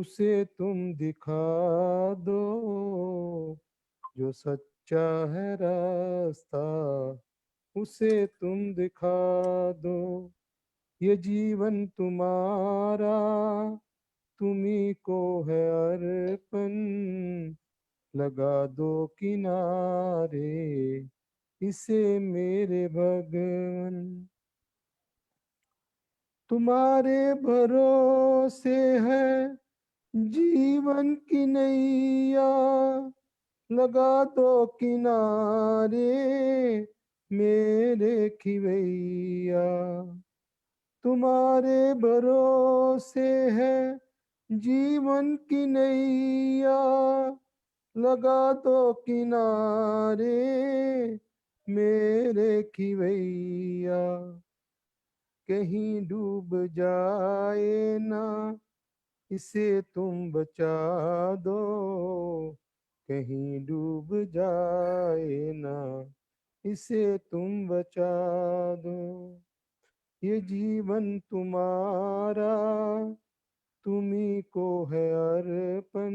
उसे तुम दिखा दो, जो सच्चा है रास्ता उसे तुम दिखा दो। ये जीवन तुम्हारा, तुम्ही को है अर्पण, लगा दो किनारे इसे मेरे भगवन। तुम्हारे भरोसे है जीवन की नैया, लगा दो किनारे मेरे खिवैया। तुम्हारे भरोसे है जीवन की नैया, लगा दो किनारे मेरे खिवैया। कहीं डूब जाए ना इसे तुम बचा दो, कहीं डूब जाए ना इसे तुम बचा दो। ये जीवन तुम्हारा, तुम्ही को है अर्पण,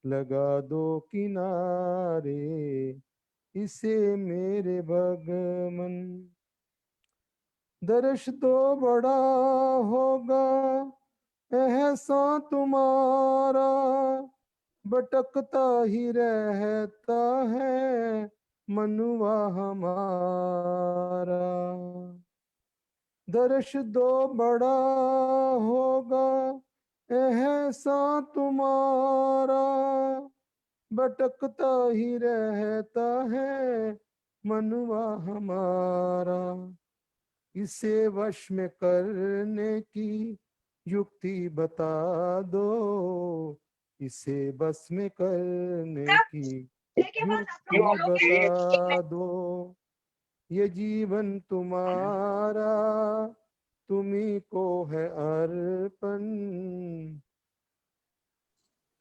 लगा दो किनारे इसे मेरे भगवन। दर्श तो बड़ा होगा एहसा तुम्हारा, भटकता ही रहता है मनुआ हमारा। दर्श दो बड़ा होगा एहसा तुम्हारा, भटकता ही रहता है मनुआ हमारा। इसे वश में करने की युक्ति बता दो, इसे बस में करने की युक्ति बता दो। ये जीवन तुम्हारा, तुम्ही को है अर्पण,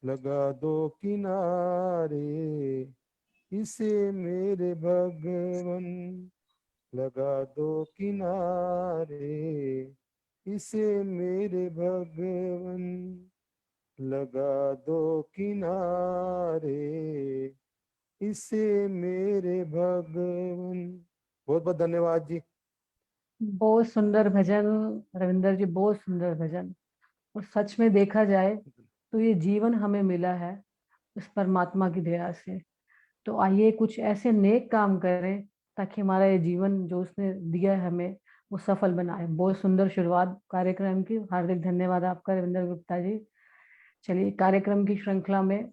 लगा दो किनारे इसे मेरे भगवन, लगा दो किनारे इसे मेरे भगवन, लगा दो किनारे इसे मेरे भगवन। बहुत बहुत धन्यवाद जी। बहुत सुंदर भजन रविंदर जी, बहुत सुंदर भजन। और सच में देखा जाए तो ये जीवन हमें मिला है उस परमात्मा की दया से। तो आइए कुछ ऐसे नेक काम करें ताकि हमारा ये जीवन जो उसने दिया है हमें वो सफल बनाए। बहुत सुंदर शुरुआत कार्यक्रम की, हार्दिक धन्यवाद आपका रविंदर गुप्ता जी। चलिए कार्यक्रम की श्रृंखला में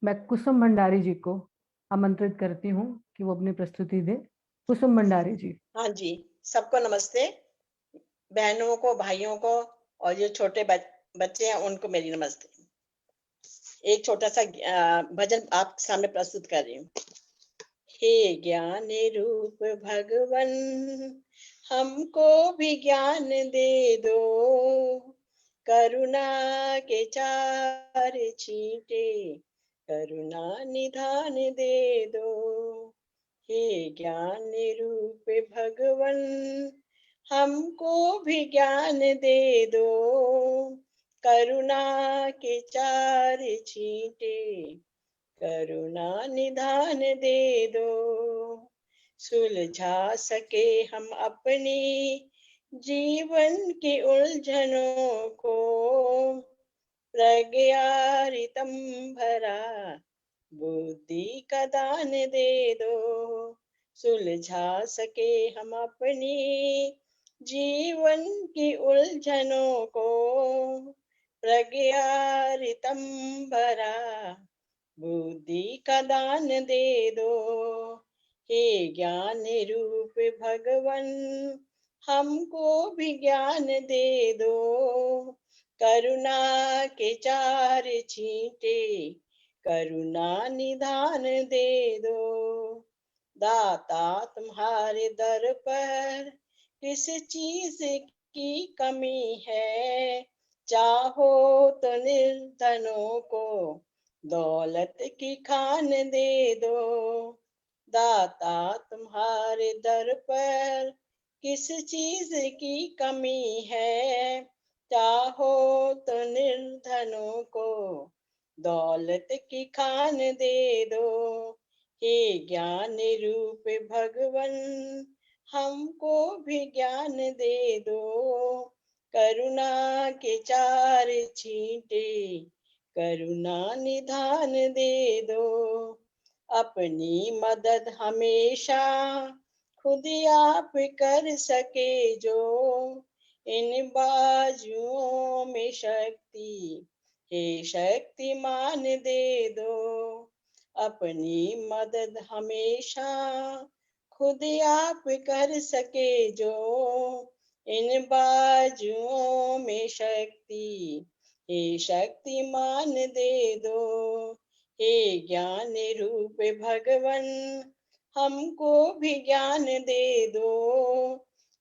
मैं कुसुम भंडारी जी को आमंत्रित करती हूँ कि वो अपनी प्रस्तुति दे। कुसुम भंडारी जी। हाँ जी, सबको नमस्ते। बहनों को, भाइयों को और जो छोटे बच्चे हैं उनको मेरी नमस्ते। एक छोटा सा भजन आप सामने प्रस्तुत कर रही हूँ। हे ज्ञान रूप भगवन, हमको भी ज्ञान दे दो, करुणा के चार छींटे करुणा निधान दे दो। हे ज्ञान रूप भगवन, हमको भी ज्ञान दे दो, करुणा के चार छींटे करुणा निधान दे दो। सुलझा सके हम अपनी जीवन की उलझनों को, प्रज्ञारितम भरा बुद्धि का दान दे दो। सुलझा सके हम अपनी जीवन की उलझनों को, प्रज्ञारितम भरा बुद्धि का दान दे दो। हे ज्ञान रूप भगवन, हमको भी ज्ञान दे दो, करुणा के चार छींटे करुणा निधान दे दो। दाता तुम्हारे दर पर किस चीज की कमी है, चाहो तो निर्धनों को दौलत की खान दे दो। दाता तुम्हारे दर पर किस चीज की कमी है, चाहो तो निर्धनों को दौलत की खान दे दो। हे ज्ञान रूप भगवन हमको भी ज्ञान दे दो। करुणा के चार छींटे करुणा निधान दे दो। अपनी मदद हमेशा खुद आप कर सके जो। इन बाजुओं में शक्ति हे शक्तिमान दे दो। अपनी मदद हमेशा खुद आप कर सके जो। इन बाजुओं में शक्ति हे शक्तिमान दे दो। हे ज्ञान रूप भगवन हमको भी ज्ञान दे दो।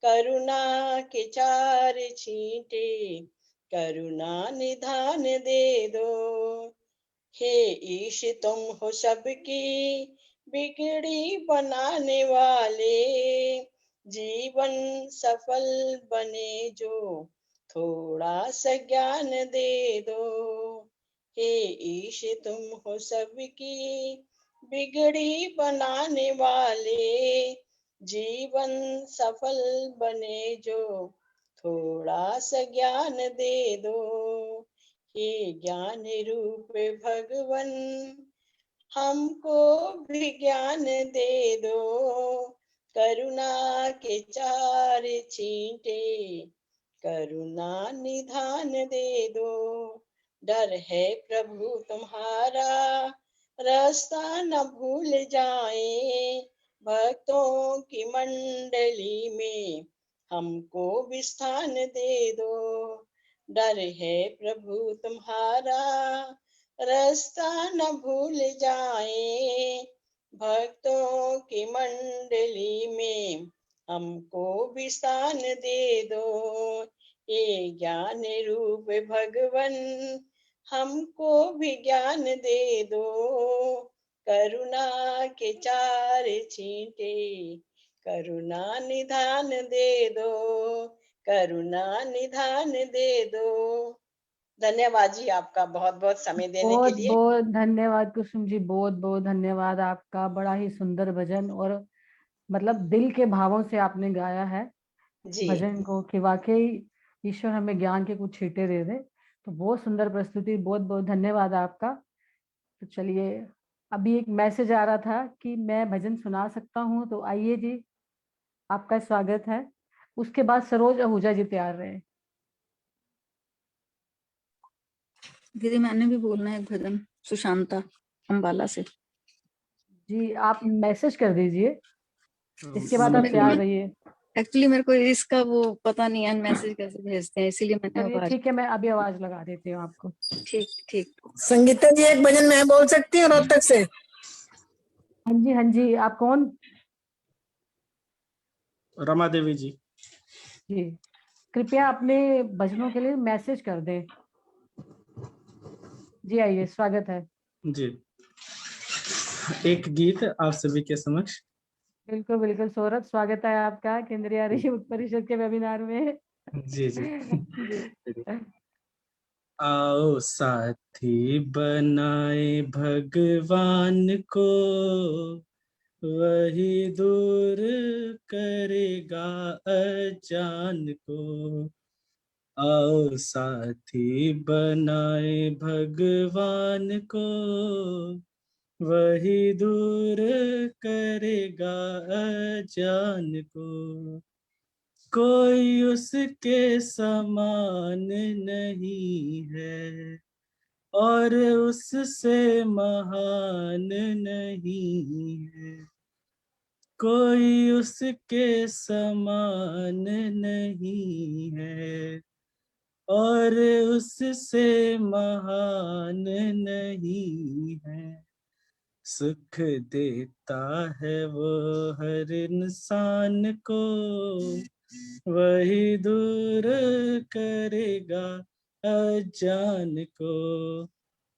करुणा के चार छींटे करुणा निधान दे दो। हे ईश तुम हो सबकी बिगड़ी बनाने वाले। जीवन सफल बने जो थोड़ा सा ज्ञान दे दो। हे ईश तुम हो सबकी बिगड़ी बनाने वाले। जीवन सफल बने जो थोड़ा सा ज्ञान दे दो। हे ज्ञान रूप भगवन हमको भी ज्ञान दे दो। करुणा के चार छींटे करुणा निधान दे दो। डर है प्रभु तुम्हारा रास्ता न भूल जाए। भक्तों की मंडली में हमको भी स्थान दे दो। डर है प्रभु तुम्हारा रास्ता न भूल जाए। भक्तों की मंडली में हमको भी स्थान दे दो। ये ज्ञान रूप भगवन हमको भी ज्ञान दे दो। करुणा के चार छींटे करुणा निधान दे दो। करुणा निधान दे दो। धन्यवाद जी आपका बहुत बहुत समय देने के बहुत लिए। बहुत धन्यवाद कुसुम जी, बहुत बहुत धन्यवाद आपका। बड़ा ही सुंदर भजन और मतलब दिल के भावों से आपने गाया है जी भजन को कि वाकई ईश्वर हमें ज्ञान के कुछ छींटे दे दे। तो बहुत सुंदर प्रस्तुति, बहुत बहुत धन्यवाद आपका। तो चलिए, अभी एक मैसेज आ रहा था कि मैं भजन सुना सकता हूँ, तो आइए जी, आपका स्वागत है। उसके बाद सरोज आहूजा जी तैयार रहे। दीदी मैंने भी बोलना है एक भजन, सुशांता अंबाला से। जी आप मैसेज कर दीजिए, इसके बाद आप तैयार रहिए। एक्चुअली मेरे को इसका वो पता नहीं है मैसेज कैसे भेजते हैं, इसीलिए मैंने चलिए आवाज। ठीक है, मैं अभी आवाज लगा देती हूँ आपको। ठीक ठीक। संगीता जी एक भजन मैं बोल सकती हूँ रोहतक से? हाँ जी हाँ जी, आप कौन? रमा देवी जी। जी कृपया अपने भजनों के लिए मैसेज कर दें। जी आइए, स्वागत है। जी, एक गीत आप सभी के समक्ष। बिल्कुल बिल्कुल सौरभ, स्वागत है आपका केंद्रीय आर्य परिषद के वेबिनार में। जी जी, जी। आओ साथी बनाए भगवान को, वही दूर करेगा अजान को। आओ साथी बनाए भगवान को, वही दूर करेगा अजान को। कोई उसके समान नहीं है और उससे महान नहीं है। कोई उसके समान नहीं है और उससे महान नहीं है। सुख देता है वो हर इंसान को, वही दूर करेगा अजान को।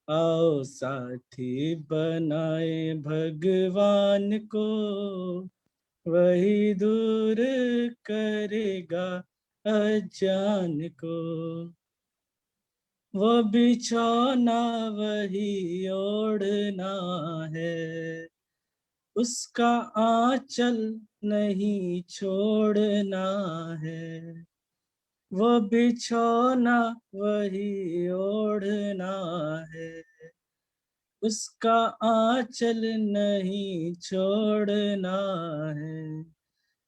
आओ साथी बनाए भगवान को, वही दूर करेगा अजान को। वो बिछौना वही ओढ़ना है, उसका आंचल नहीं छोड़ना है। वो बिछौना वही ओढ़ना है, उसका आंचल नहीं छोड़ना है।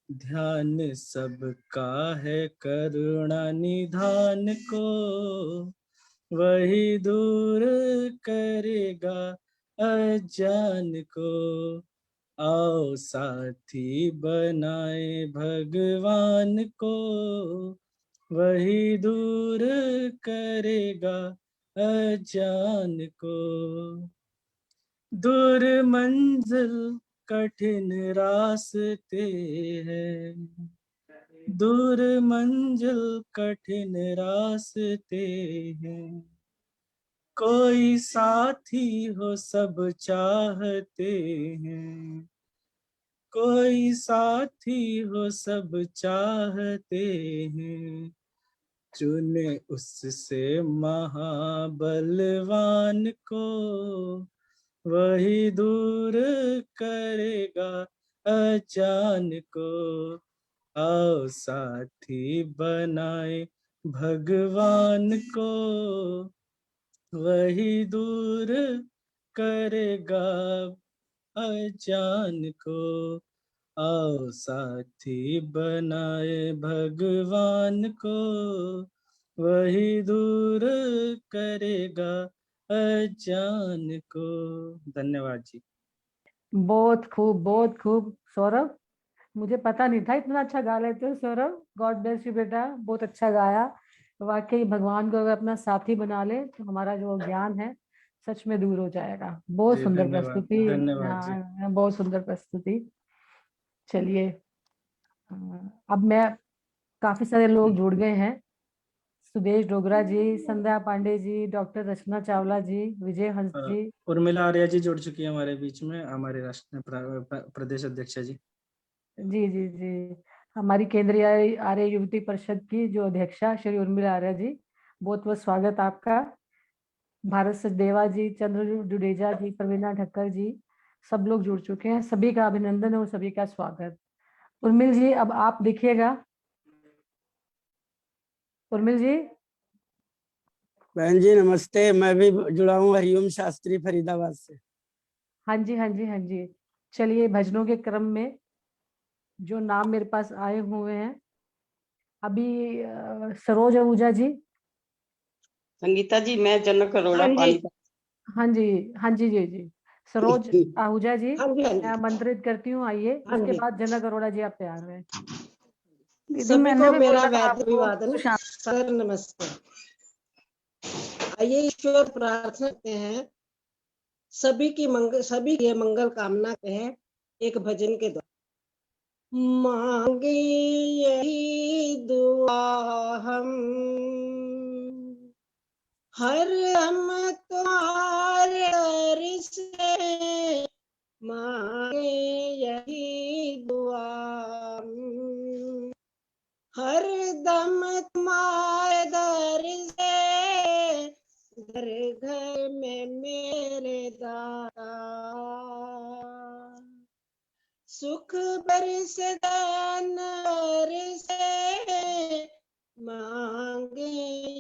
ध्यान सबका है करुणा निधान को, वही दूर करेगा अज्ञान को। आओ साथी बनाए भगवान को, वही दूर करेगा अज्ञान को। दूर मंजिल कठिन रास्ते हैं, दूर मंजिल कठिन रास्ते हैं। कोई साथी हो सब चाहते हैं, कोई साथी हो सब चाहते हैं। चुने उससे महाबलवान को, वही दूर करेगा अज्ञान को। आओ साथी बनाए भगवान को, वही दूर करेगा अज्ञान को। आओ साथी बनाए भगवान को, वही दूर करेगा अज्ञान को। धन्यवाद जी। बहुत खूब, बहुत खूब सौरभ। मुझे पता नहीं था इतना अच्छा गा लेते हो सौरभ। गॉड ब्लेस यू बेटा, बहुत अच्छा गाया। वाकई भगवान को अगर अपना साथी बना ले तो हमारा जो ज्ञान है सच में दूर हो जाएगा। बहुत जी, सुंदर धन्यवाद प्रस्तुति। धन्यवाद जी। हाँ, बहुत सुंदर प्रस्तुति। चलिए, अब मैं, काफी सारे लोग जुड़ गए हैं। सुदेश डोगरा जी, संध्या पांडे जी, डॉक्टर रचना चावला जी, विजय हंस जी। उर्मिला आर्या जी जुड़ चुकी है हमारे बीच में, हमारे राष्ट्रीय प्रदेश अध्यक्ष जी। जी जी जी, हमारी केंद्रीय आर्य युवती परिषद की जो अध्यक्षा श्री उर्मिला आर्या जी, बहुत बहुत स्वागत आपका। भारत सचदेवा जी, चंद्र जुडेजा जी, प्रवीणा ठक्कर जी, सब लोग जुड़ चुके हैं। सभी का अभिनंदन और सभी का स्वागत। उर्मिल जी, अब आप दिखिएगा। उर्मिल जी। बहन जी नमस्ते, मैं भी जुड़ा हूँ हरिओम शास्त्री फरीदाबाद से। हाँ जी, हाँ जी, हाँ जी। चलिए, भजनों के क्रम में जो नाम मेरे पास आए हुए हैं अभी, सरोज आहूजा जी। संगीता जी, मैं जनक अरोड़ा पानी। हाँ जी, हाँ जी, जी जी, सरोज आहूजा जी, हाँ जी, हाँ मैं जी, आमंत्रित करती हूँ, आइए। हाँ उसके जी। बाद जनक अरोड़ा जी, आप तैयार हैं। दीदी सभी मैंने को भी मेरा बोला था वैद्य आपको अभिवादन, सुशांत। सर नमस्ते। आइए ईश्वर प्रार्थना करते हैं, सभी की मंगल कामना कहें एक भजन के द्वारा। मांगे यही दुआ हम, हर हम तुम्हारे दर से, मांगे यही दुआ हम, हर दम तुम्हारे दर से, घर घर में मेरे दाता, सुख बरस दान से, मांगे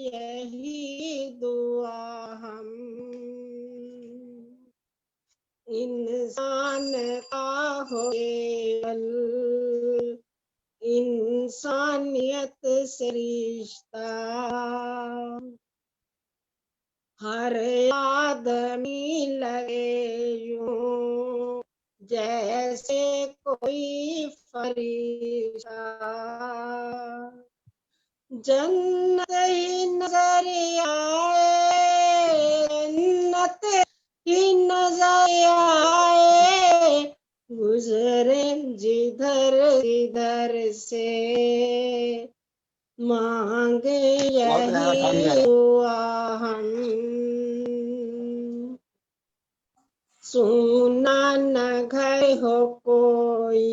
यही दुआ हम। इंसान का हो केवल, इंसानियत से रिश्ता, हर आदमी लगे यूं जैसे कोई फरिश्ता, जन्नत ही नजर आए, जन्नत ही नजर आए, गुजरे जिधर जिधर से, मांगे यही दुआ हम। सुना न घर हो कोई,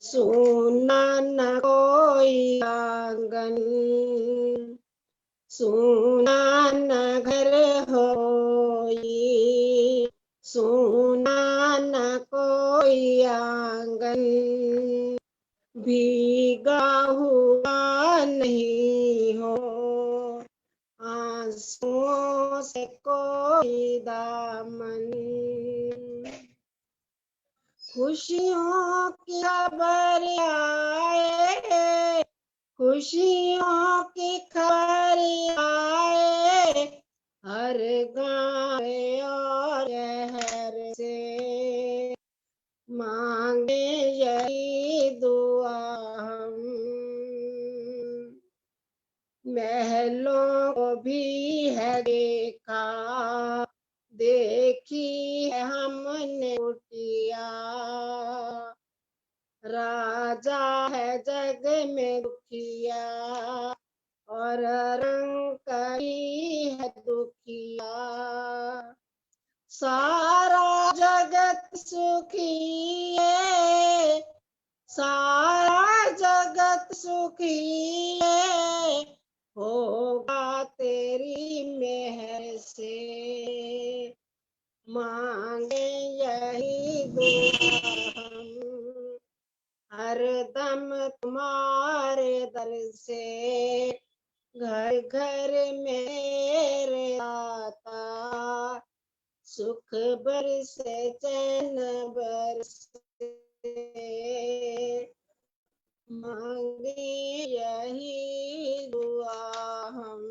सुना न कोई आंगन, सुना न घर होई, सुना न कोई आंगन, भीगा हुआ नहीं हो आंसुओं से कोई दामन। खुशियों की खबर आए, खुशियों की खबर आए, हर गाँव और शहर से मांगे यही दुआ हम। महलों को भी है देखा, देखी है हमने कुटिया, राजा है जग में दुखिया और रंग करी है दुखिया। सारा जगत सुखी है, सारा जगत सुखी है, होगा तेरी मेहर से मांगे यही दुआ हम। हर दम तुम्हारे दर से घर घर मेरे आता, सुख बरसे चैन बरसे, मांगे यही दुआ हम।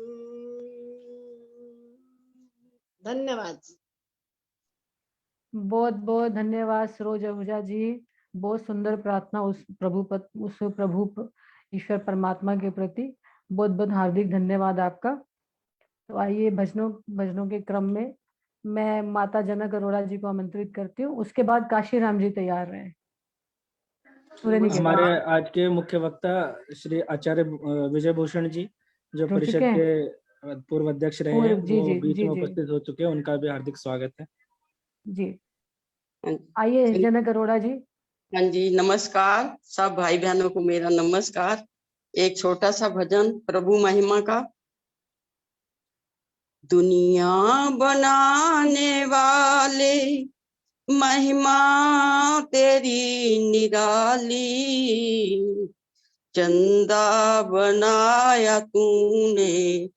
धन्यवाद जी। बहुत बहुत धन्यवाद सरोज आहूजा जी। बहुत सुंदर प्रार्थना उस प्रभु ईश्वर परमात्मा के प्रति। बहुत बहुत हार्दिक धन्यवाद आपका। तो आइए भजनों के क्रम में मैं माता जनक अरोड़ा जी को आमंत्रित करती हूँ। उसके बाद काशीराम जी तैयार रहे। हमारे आज के मुख्य वक्ता श्री आचार्य विजय भूषण जी, जो परिषद के पूर्व अध्यक्ष रहे हैं, वो बीच में उपस्थित हो चुके हैं। उनका भी हार्दिक स्वागत है जी। आइए जनक अरोड़ा जी। हाँ जी, नमस्कार सब भाई बहनों को मेरा नमस्कार। एक छोटा सा भजन प्रभु महिमा का। दुनिया बनाने वाले महिमा तेरी निराली, चंदा बनाया तूने,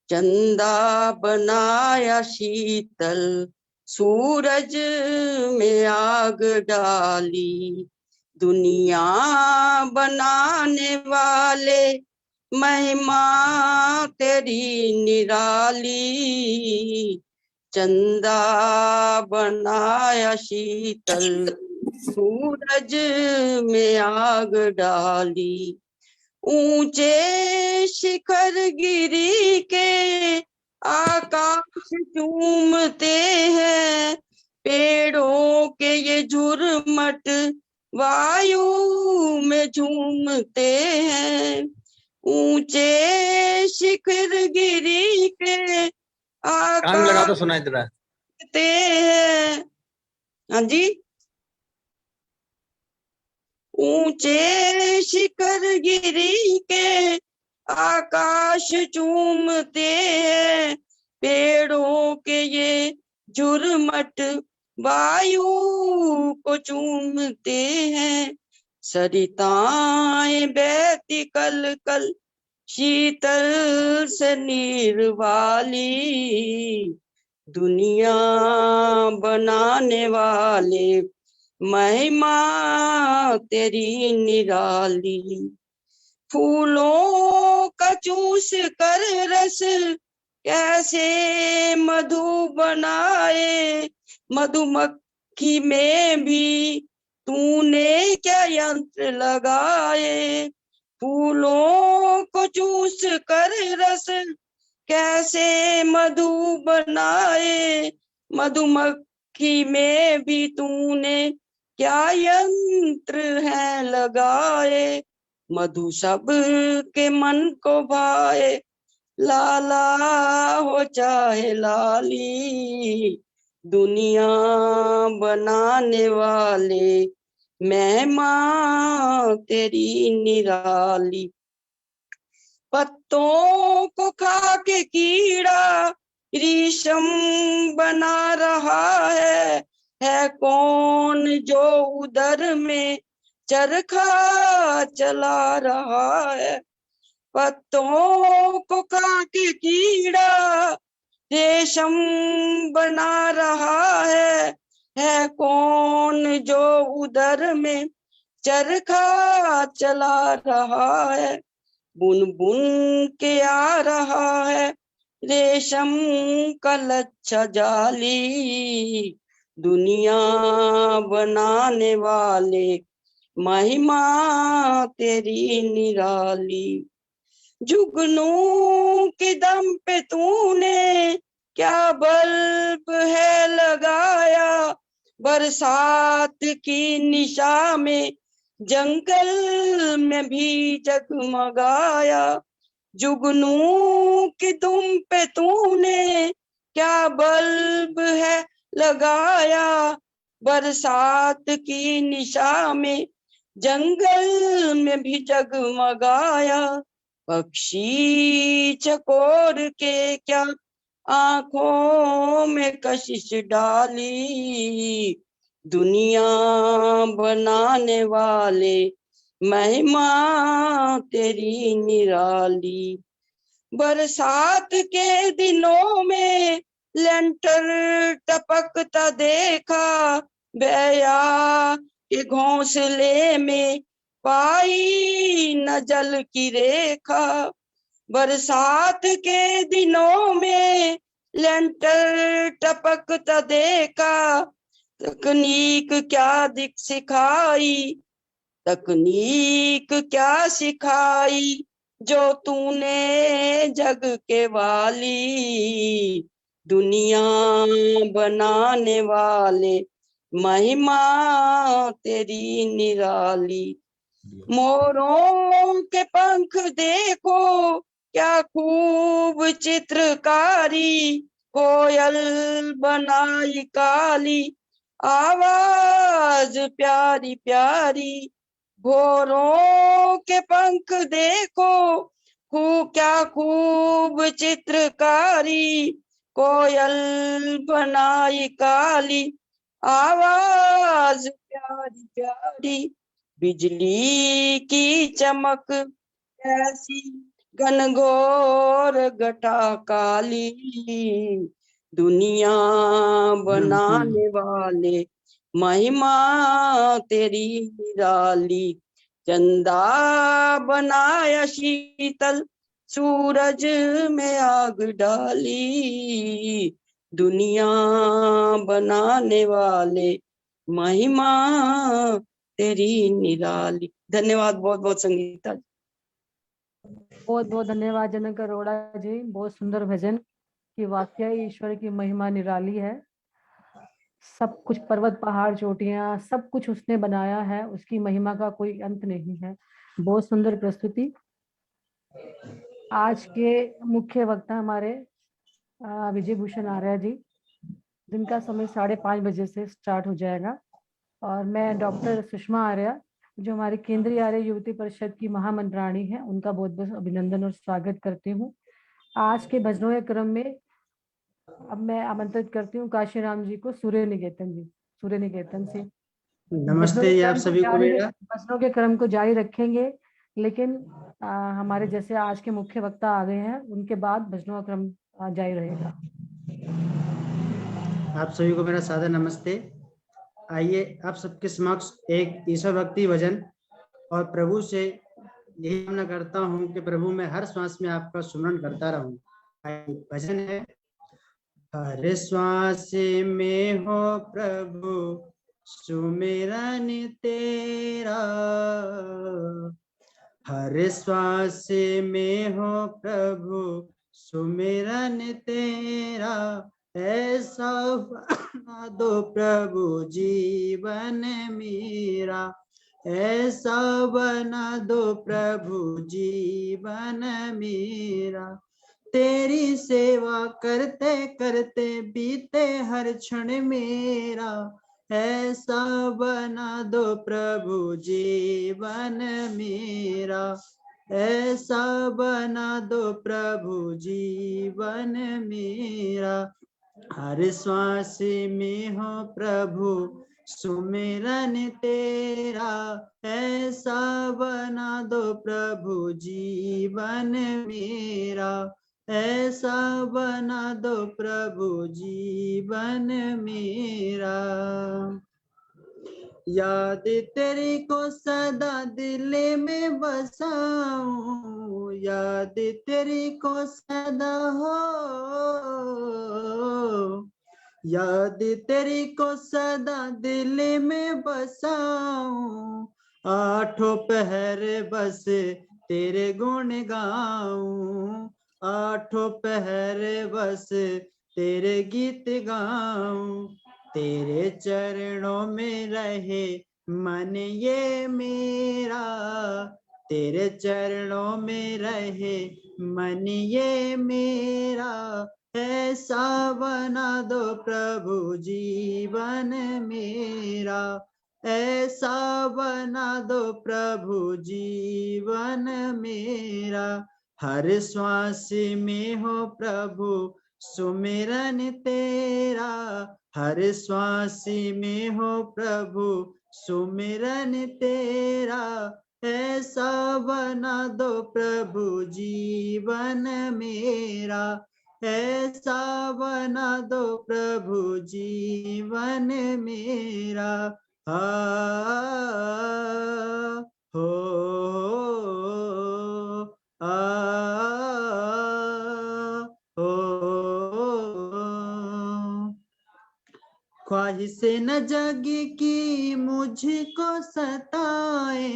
चंदा बनाया शीतल, सूरज में आग डाली। दुनिया बनाने वाले महिमा तेरी निराली, चंदा बनाया शीतल, सूरज में आग डाली। ऊंचे शिखर गिरी के आकाश चूमते हैं, पेड़ों के ये झुरमट वायु में झूमते हैं। ऊंचे शिखर गिरी के आकाश लगा तो सुनाई दे रहा है। हाँ जी। ऊंचे शिखर गिरी के आकाश चूमते हैं, पेड़ों के ये झुरमट वायु को चूमते हैं। सरिताएं बहती कल कल शीतल से नीर वाली, दुनिया बनाने वाले महिमा तेरी निराली। फूलों का चूस कर रस कैसे मधु बनाए, मधुमक्खी में भी तूने क्या यंत्र लगाए। फूलों को चूस कर रस कैसे मधु बनाए, मधुमक्खी में भी तूने क्या यंत्र है लगाए। मधु सब के मन को भाए, लाला हो चाहे लाली, दुनिया बनाने वाले महिमा तेरी निराली। पत्तों को खा के कीड़ा रेशम बना रहा है कौन जो उदर में चरखा चला रहा है। पत्तों को खा के कीड़ा रेशम बना रहा है कौन जो उदर में चरखा चला रहा है। बुन बुन के आ रहा है रेशम का लच्छा जाली, दुनिया बनाने वाले महिमा तेरी निराली। जुगनू के दम पे तूने क्या बल्ब है लगाया, बरसात की निशा में जंगल में भी जगमगाया। जुगनू के दुम पे तूने क्या बल्ब है लगाया, बरसात की निशा में जंगल में भी जगमगाया। पक्षी चकोर के क्या आंखों में कशिश डाली, दुनिया बनाने वाले महिमा तेरी निराली। बरसात के दिनों में लेंटर टपकता देखा, बेया के घोंसले में पाई न जल की रेखा। बरसात के दिनों में लेंटर टपकता देखा, तकनीक क्या सिखाई, तकनीक क्या सिखाई जो तूने जग के वाली, दुनिया बनाने वाले महिमा तेरी निराली। मोरों के पंख देखो क्या खूब चित्रकारी, कोयल बनाई काली आवाज प्यारी प्यारी। भोरों के पंख देखो क्या खूब चित्रकारी, कोयल बनाई काली आवाज प्यारी प्यारी। बिजली की चमक ऐसी घनघोर घटा काली, दुनिया बनाने वाले महिमा तेरी निराली। चंदा बनाया शीतल सूरज में आग डाली, दुनिया बनाने वाले महिमा तेरी निराली। धन्यवाद बहुत बहुत संगीता। बहुत बहुत धन्यवाद जनक अरोड़ा जी, बहुत सुंदर भजन कि वाकई ईश्वर की महिमा निराली है। सब कुछ पर्वत पहाड़ चोटियां सब कुछ उसने बनाया है, उसकी महिमा का कोई अंत नहीं है। बहुत सुंदर प्रस्तुति। आज के मुख्य वक्ता हमारे विजय भूषण आर्या जी, जिनका समय 5:30 बजे से स्टार्ट हो जाएगा। और मैं डॉक्टर सुषमा आर्या, जो हमारी केंद्रीय आर्य युवती परिषद की महामंत्राणी है, उनका बहुत बहुत अभिनंदन और स्वागत करती हूँ। आज के भजनों के क्रम में अब मैं आमंत्रित करती हूँ काशीराम जी को, सूर्य निकेतन से। नमस्ते आप सभी को मेरा। भजनों के क्रम को जारी रखेंगे, लेकिन हमारे जैसे आज के मुख्य वक्ता आ गए हैं, उनके बाद भजनों का क्रम जारी रहेगा। आप सभी को मेरा सादर नमस्ते। आइए आप सबके समक्ष एक ईश्वर भक्ति भजन और प्रभु से यही कामना करता हूँ कि प्रभु मैं हर श्वास में आपका सुमरण करता रहूं। भजन है, हर श्वास में हो प्रभु सुमिरन तेरा, हर श्वास में हो प्रभु सुमिरन तेरा, ऐसा बना दो प्रभु जीवन मेरा, ऐसा बना दो प्रभु जीवन मेरा। तेरी सेवा करते करते बीते हर क्षण मेरा, ऐसा बना दो प्रभु जीवन मेरा। ऐसा बना दो प्रभु जीवन मेरा। हर श्वास में हो प्रभु सुमिरन तेरा। ऐसा बना दो प्रभु जीवन मेरा। ऐसा बना दो प्रभु जीवन मेरा। याद तेरी को सदा दिल में बसाऊं। याद तेरी को सदा हो। याद तेरी को सदा दिल में बसाऊं। आठों पहर बस तेरे गुण गाऊं। आठों पहर बस तेरे गीत गाऊं। तेरे चरणों में रहे मन ये मेरा। तेरे चरणों में रहे मन ये मेरा। ऐसा बना दो प्रभु जीवन मेरा। ऐसा बना दो प्रभु जीवन मेरा। हर श्वास में हो प्रभु सुमिरन तेरा। हर श्वास में हो प्रभु सुमिरन तेरा। ऐसा बना दो प्रभु जीवन मेरा। ऐसा बना दो प्रभु जीवन मेरा। हो ख्वाहिश न जगी की मुझको सताए।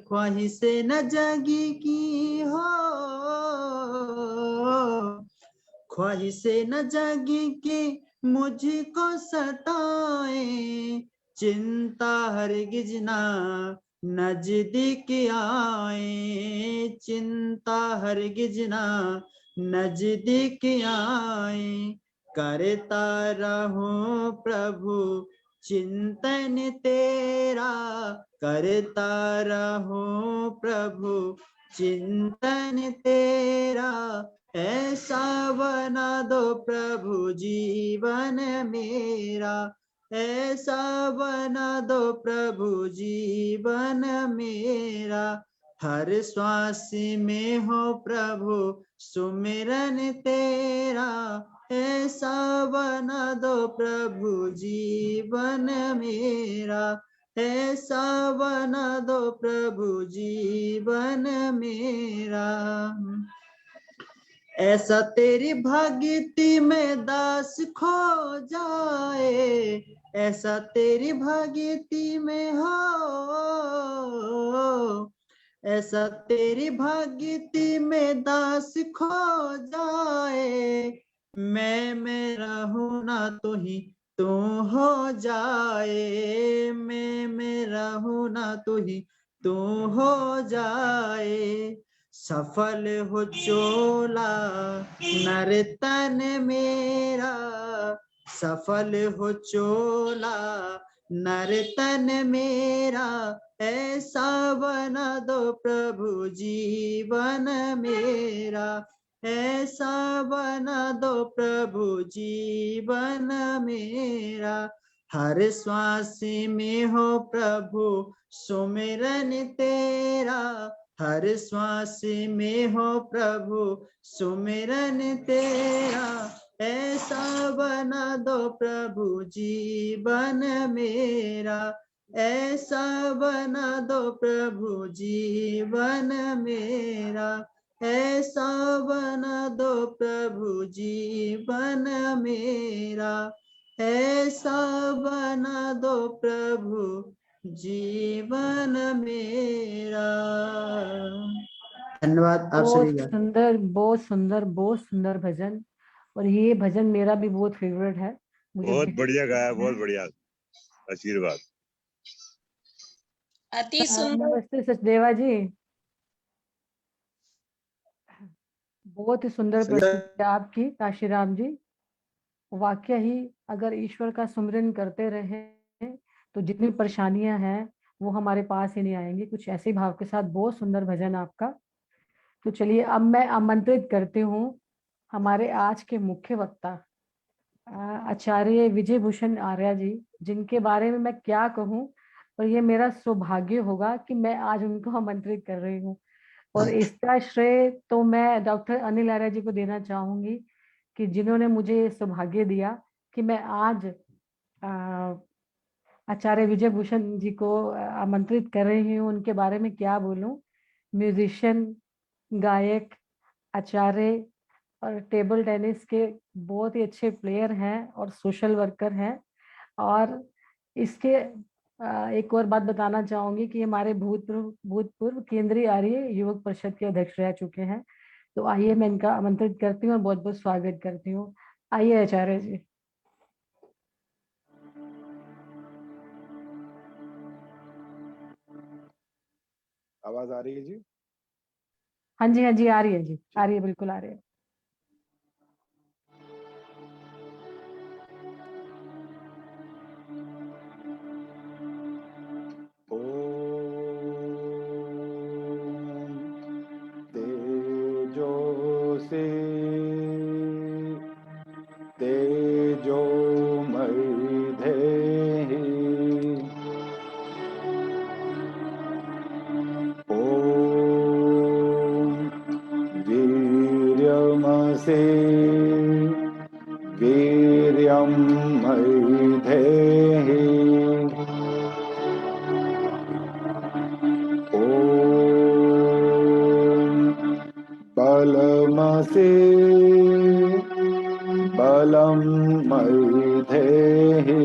ख्वाहिश न जगी की हो। ख्वाहिश न जगी की मुझको सताए। चिंता हरगिज ना नजदीक आए। चिंता हरगिज ना नजदीक आए। करता रहूं प्रभु चिंतन तेरा। करता रहूं प्रभु चिंतन तेरा। ऐसा बना दो प्रभु जीवन मेरा। ऐसा बना दो प्रभु जीवन मेरा। हर श्वास में हो प्रभु सुमिरन तेरा। ऐसा बना दो प्रभु जीवन मेरा। ऐसा बना दो प्रभु जीवन मेरा। ऐसा तेरी भक्ति में दास खो जाए। ऐसा तेरी भक्ति में हो। ऐसा तेरी भक्ति में दास खो जाए। मैं रहूं ना तू ही तू हो जाए। मैं रहूं ना तू ही तू हो जाए। सफल हो चोला नर्तन मेरा। सफल हो चोला नर्तन मेरा। ऐसा बना दो प्रभु जीवन मेरा। ऐसा बना दो प्रभु जीवन मेरा। हर श्वास में हो प्रभु सुमिरन तेरा। हर श्वास में हो प्रभु सुमिरन तेरा। ऐसा बना दो प्रभु जीवन मेरा। ऐसा बना दो प्रभु जीवन मेरा। ऐसा बना दो प्रभु जीवन मेरा। ऐसा बना दो प्रभु जीवन मेरा। धन्यवाद आप सभी का। सुंदर, बहुत सुंदर, बहुत सुंदर भजन। और ये भजन मेरा भी बहुत फेवरेट है। मुझे बहुत बढ़िया गाया, बहुत बढ़िया। आशीर्वाद। अति सुंदर। नमस्ते सचदेवा जी, बहुत ही सुंदर प्रस्तुति आपकी काशीराम जी। वाकई ही अगर ईश्वर का सुमिरन करते रहे तो जितनी परेशानियां हैं वो हमारे पास ही नहीं आएंगी। कुछ ऐसे भाव के साथ बहुत सुंदर भजन आपका। तो चलिए अब मैं आमंत्रित करती हूँ हमारे आज के मुख्य वक्ता आचार्य विजय भूषण आर्या जी, जिनके बारे में मैं क्या कहूँ, और ये मेरा सौभाग्य होगा कि मैं आज उनको आमंत्रित कर रही हूँ। और इसका श्रेय तो मैं डॉक्टर अनिल आर्या जी को देना चाहूंगी कि जिन्होंने मुझे ये सौभाग्य दिया कि मैं आज आचार्य विजय भूषण जी को आमंत्रित कर रही हूँ। उनके बारे में क्या बोलूं, म्यूजिशियन, गायक, आचार्य और टेबल टेनिस के बहुत ही अच्छे प्लेयर हैं और सोशल वर्कर हैं। और इसके एक और बात बताना चाहूंगी कि हमारे भूतपूर्व केंद्रीय आर्य युवक परिषद के अध्यक्ष रह चुके हैं। तो आइए मैं इनका आमंत्रित करती हूँ और बहुत बहुत स्वागत करती हूँ। आइए आचार्य जी। आवाज आ रही है जी? हाँ जी, हाँ जी, आ रही है जी, आ रही है, बिल्कुल आ रही है। तेजो से तेजोमय धेहि वीर्यमसि वीर्यं मयि धेहि बलमसि बलं मयि धेहि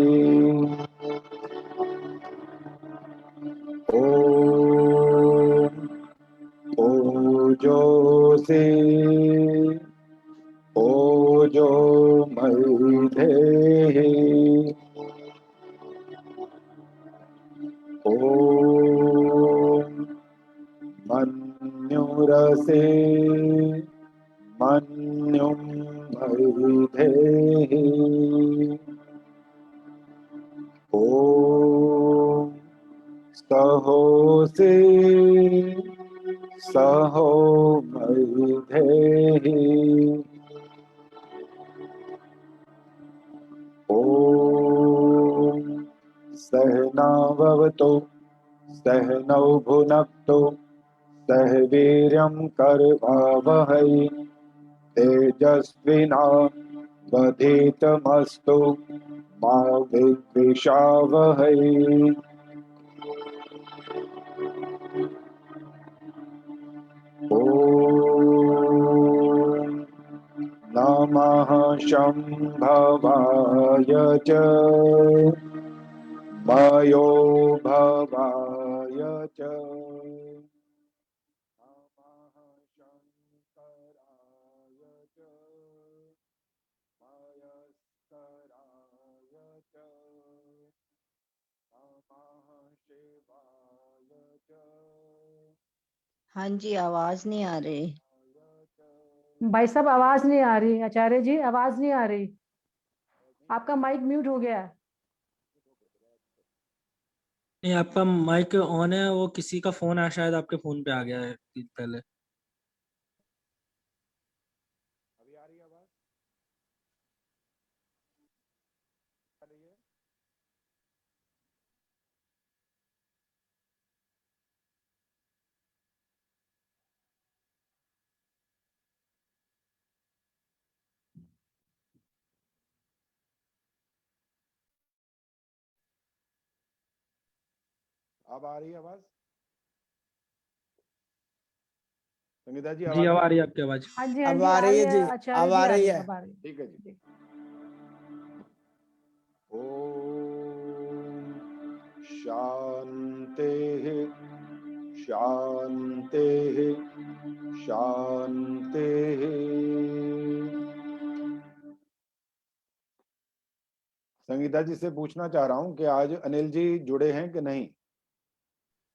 ओजोसि ओजो मयि धेहि मन्युरसि मन्युं मयि धेहि सहोसि सहो मयि धेहि सहनाववतु सहनौ भुनक्तु सह वीर्यं करवावहै तेजस्विनावधीतमस्तु मा विद्विषावहै नमः शम्भवाय च मयो भवाय च नमः शङ्कराय च मयस्कराय च नमः शिवाय च। हाँ जी, आवाज नहीं आ रही। भाई साहब आवाज नहीं आ रही, आचार्य जी आवाज नहीं आ रही, आपका माइक म्यूट हो गया है। नहीं, आपका माइक ऑन है, वो किसी का फोन आया, शायद आपके फोन पे आ गया है पहले। अभी आ रही है आवाज? आ रही है? अब आ रही है आवाज? संगीता जी जी, आवाज अब आ आ रही रही है? है आपकी आवाज। हाँ जी, हाँ अब जी, आ आ रही रही है जी, है आचार्य अब जी, आ आ रही रही है। है, अब आ रही है। ठीक है जी। ओम शांति शांति शांति। संगीता जी से पूछना चाह रहा हूं कि आज अनिल जी जुड़े हैं कि नहीं?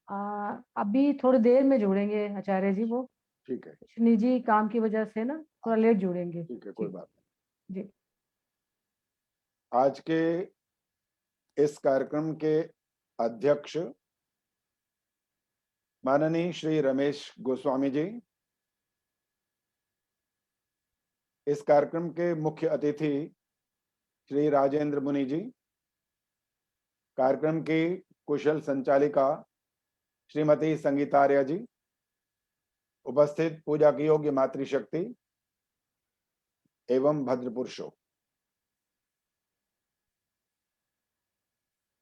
अभी थोड़ी देर में जुड़ेंगे आचार्य जी, वो ठीक है, कुछ निजी काम की वजह से ना थोड़ा लेट जुड़ेंगे। ठीक है, कोई बात जी। नहीं। आज के इस कार्यक्रम के अध्यक्ष माननीय श्री रमेश गोस्वामी जी, इस कार्यक्रम के मुख्य अतिथि श्री राजेंद्र मुनि जी, कार्यक्रम की कुशल संचालिका श्रीमती संगीता आर्य जी, उपस्थित पूजा की योग्य मातृशक्ति एवं भद्र पुरुषों।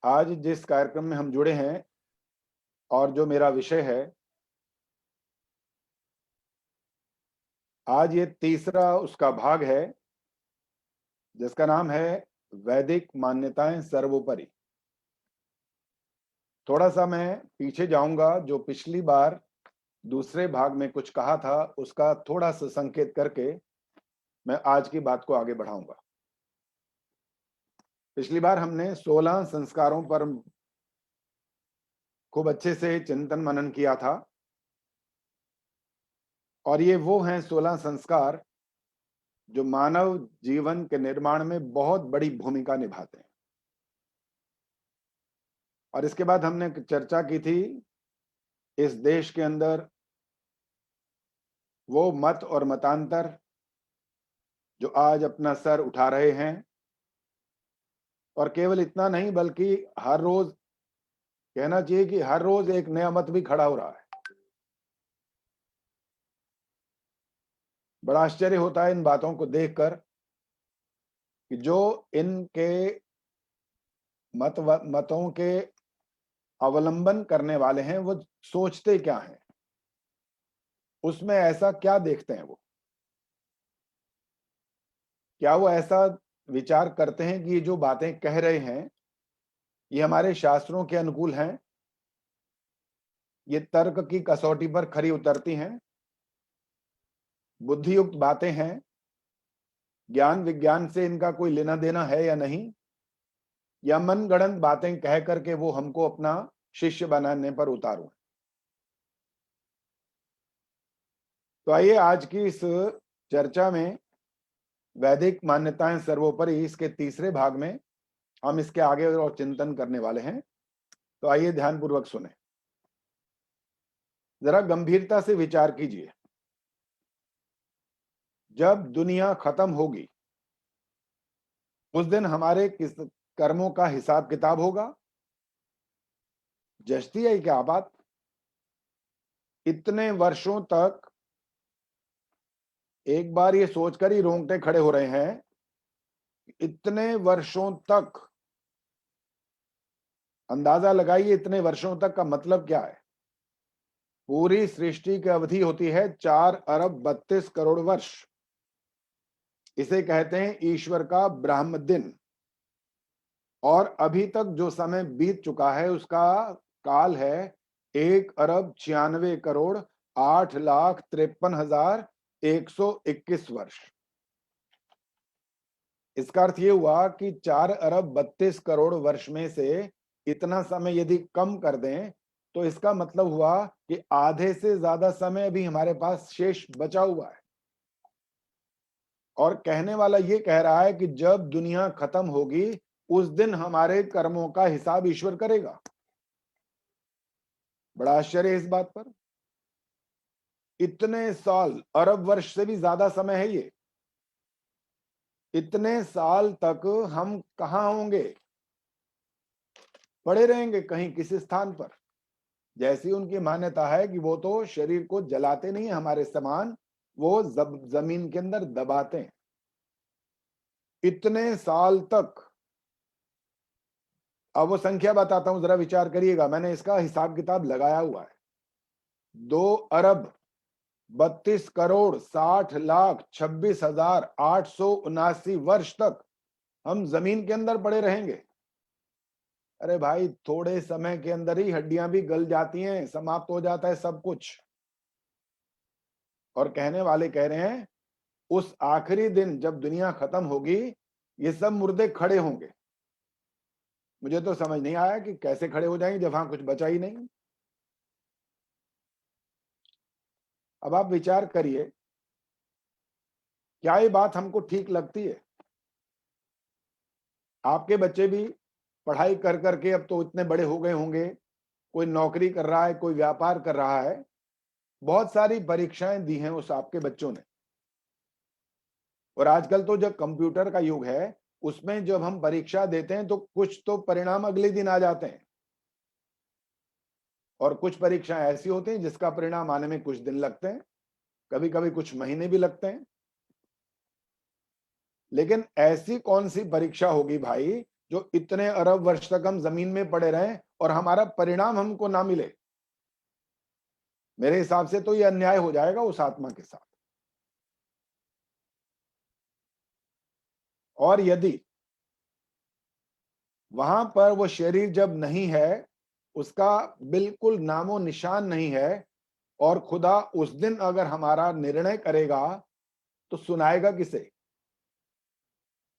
आज जिस कार्यक्रम में हम जुड़े हैं और जो मेरा विषय है, आज ये तीसरा उसका भाग है, जिसका नाम है वैदिक मान्यताएं सर्वोपरि। थोड़ा सा मैं पीछे जाऊंगा, जो पिछली बार दूसरे भाग में कुछ कहा था उसका थोड़ा सा संकेत करके मैं आज की बात को आगे बढ़ाऊंगा। पिछली बार हमने 16 संस्कारों पर खूब अच्छे से चिंतन मनन किया था, और ये वो हैं 16 संस्कार जो मानव जीवन के निर्माण में बहुत बड़ी भूमिका निभाते हैं। और इसके बाद हमने चर्चा की थी इस देश के अंदर वो मत और मतांतर जो आज अपना सर उठा रहे हैं, और केवल इतना नहीं बल्कि हर रोज, कहना चाहिए कि हर रोज एक नया मत भी खड़ा हो रहा है। बड़ा आश्चर्य होता है इन बातों को देखकर कि जो इनके मतों के अवलंबन करने वाले हैं वो सोचते क्या हैं, उसमें ऐसा क्या देखते हैं। वो क्या वो ऐसा विचार करते हैं कि ये जो बातें कह रहे हैं ये हमारे शास्त्रों के अनुकूल हैं, ये तर्क की कसौटी पर खरी उतरती हैं, बुद्धियुक्त बातें हैं, ज्ञान विज्ञान से इनका कोई लेना देना है या नहीं, या मनगढ़ंत बातें कह करके वो हमको अपना शिष्य बनाने पर उतारू। तो आइए आज की इस चर्चा में वैदिक मान्यताएं सर्वोपरि, इसके तीसरे भाग में हम इसके आगे और चिंतन करने वाले हैं। तो आइए ध्यानपूर्वक सुने, जरा गंभीरता से विचार कीजिए। जब दुनिया खत्म होगी उस दिन हमारे किस कर्मों का हिसाब किताब होगा। जचती है क्या बात? इतने वर्षों तक, एक बार ये सोचकर ही रोंगटे खड़े हो रहे हैं, इतने वर्षों तक, अंदाजा लगाइए इतने वर्षों तक का मतलब क्या है। पूरी सृष्टि की अवधि होती है 4 अरब 32 करोड़ वर्ष। इसे कहते हैं ईश्वर का ब्रह्म दिन। और अभी तक जो समय बीत चुका है उसका काल है 1 अरब 96 करोड़ 8,53,121 वर्ष। इसका अर्थ ये हुआ कि 4 अरब 32 करोड़ वर्ष में से इतना समय यदि कम कर दें तो इसका मतलब हुआ कि आधे से ज्यादा समय अभी हमारे पास शेष बचा हुआ है। और कहने वाला ये कह रहा है कि जब दुनिया खत्म होगी उस दिन हमारे कर्मों का हिसाब ईश्वर करेगा। बड़ा आश्चर्य है इस बात पर। इतने साल, अरब वर्ष से भी ज्यादा समय है ये। इतने साल तक हम कहां होंगे? पड़े रहेंगे कहीं किसी स्थान पर। जैसी उनकी मान्यता है कि वो तो शरीर को जलाते नहीं हमारे समान, वो जमीन के अंदर दबाते हैं। इतने साल तक। अब वो संख्या बताता हूं, जरा विचार करिएगा। मैंने इसका हिसाब किताब लगाया हुआ है। 2 अरब 32 करोड़ 60,26,879 वर्ष तक हम जमीन के अंदर पड़े रहेंगे। अरे भाई, थोड़े समय के अंदर ही हड्डियां भी गल जाती हैं, समाप्त हो जाता है सब कुछ। और कहने वाले कह रहे हैं उस आखिरी दिन जब दुनिया खत्म होगी ये सब मुर्दे खड़े होंगे। मुझे तो समझ नहीं आया कि कैसे खड़े हो जाएंगे जब वहां कुछ बचा ही नहीं। अब आप विचार करिए, क्या ये बात हमको ठीक लगती है? आपके बच्चे भी पढ़ाई कर करके अब तो इतने बड़े हो गए होंगे, कोई नौकरी कर रहा है, कोई व्यापार कर रहा है, बहुत सारी परीक्षाएं दी हैं उस आपके बच्चों ने। और आजकल तो जब कंप्यूटर का युग है, उसमें जब हम परीक्षा देते हैं तो कुछ तो परिणाम अगले दिन आ जाते हैं, और कुछ परीक्षाएं ऐसी होती हैं जिसका परिणाम आने में कुछ दिन लगते हैं, कभी कभी कुछ महीने भी लगते हैं। लेकिन ऐसी कौन सी परीक्षा होगी भाई जो इतने अरब वर्ष तक हम जमीन में पड़े रहें और हमारा परिणाम हमको ना मिले? मेरे हिसाब से तो ये अन्याय हो जाएगा उस आत्मा के साथ। और यदि वहां पर वो शरीर जब नहीं है, उसका बिल्कुल नामो निशान नहीं है, और खुदा उस दिन अगर हमारा निर्णय करेगा तो सुनाएगा किसे?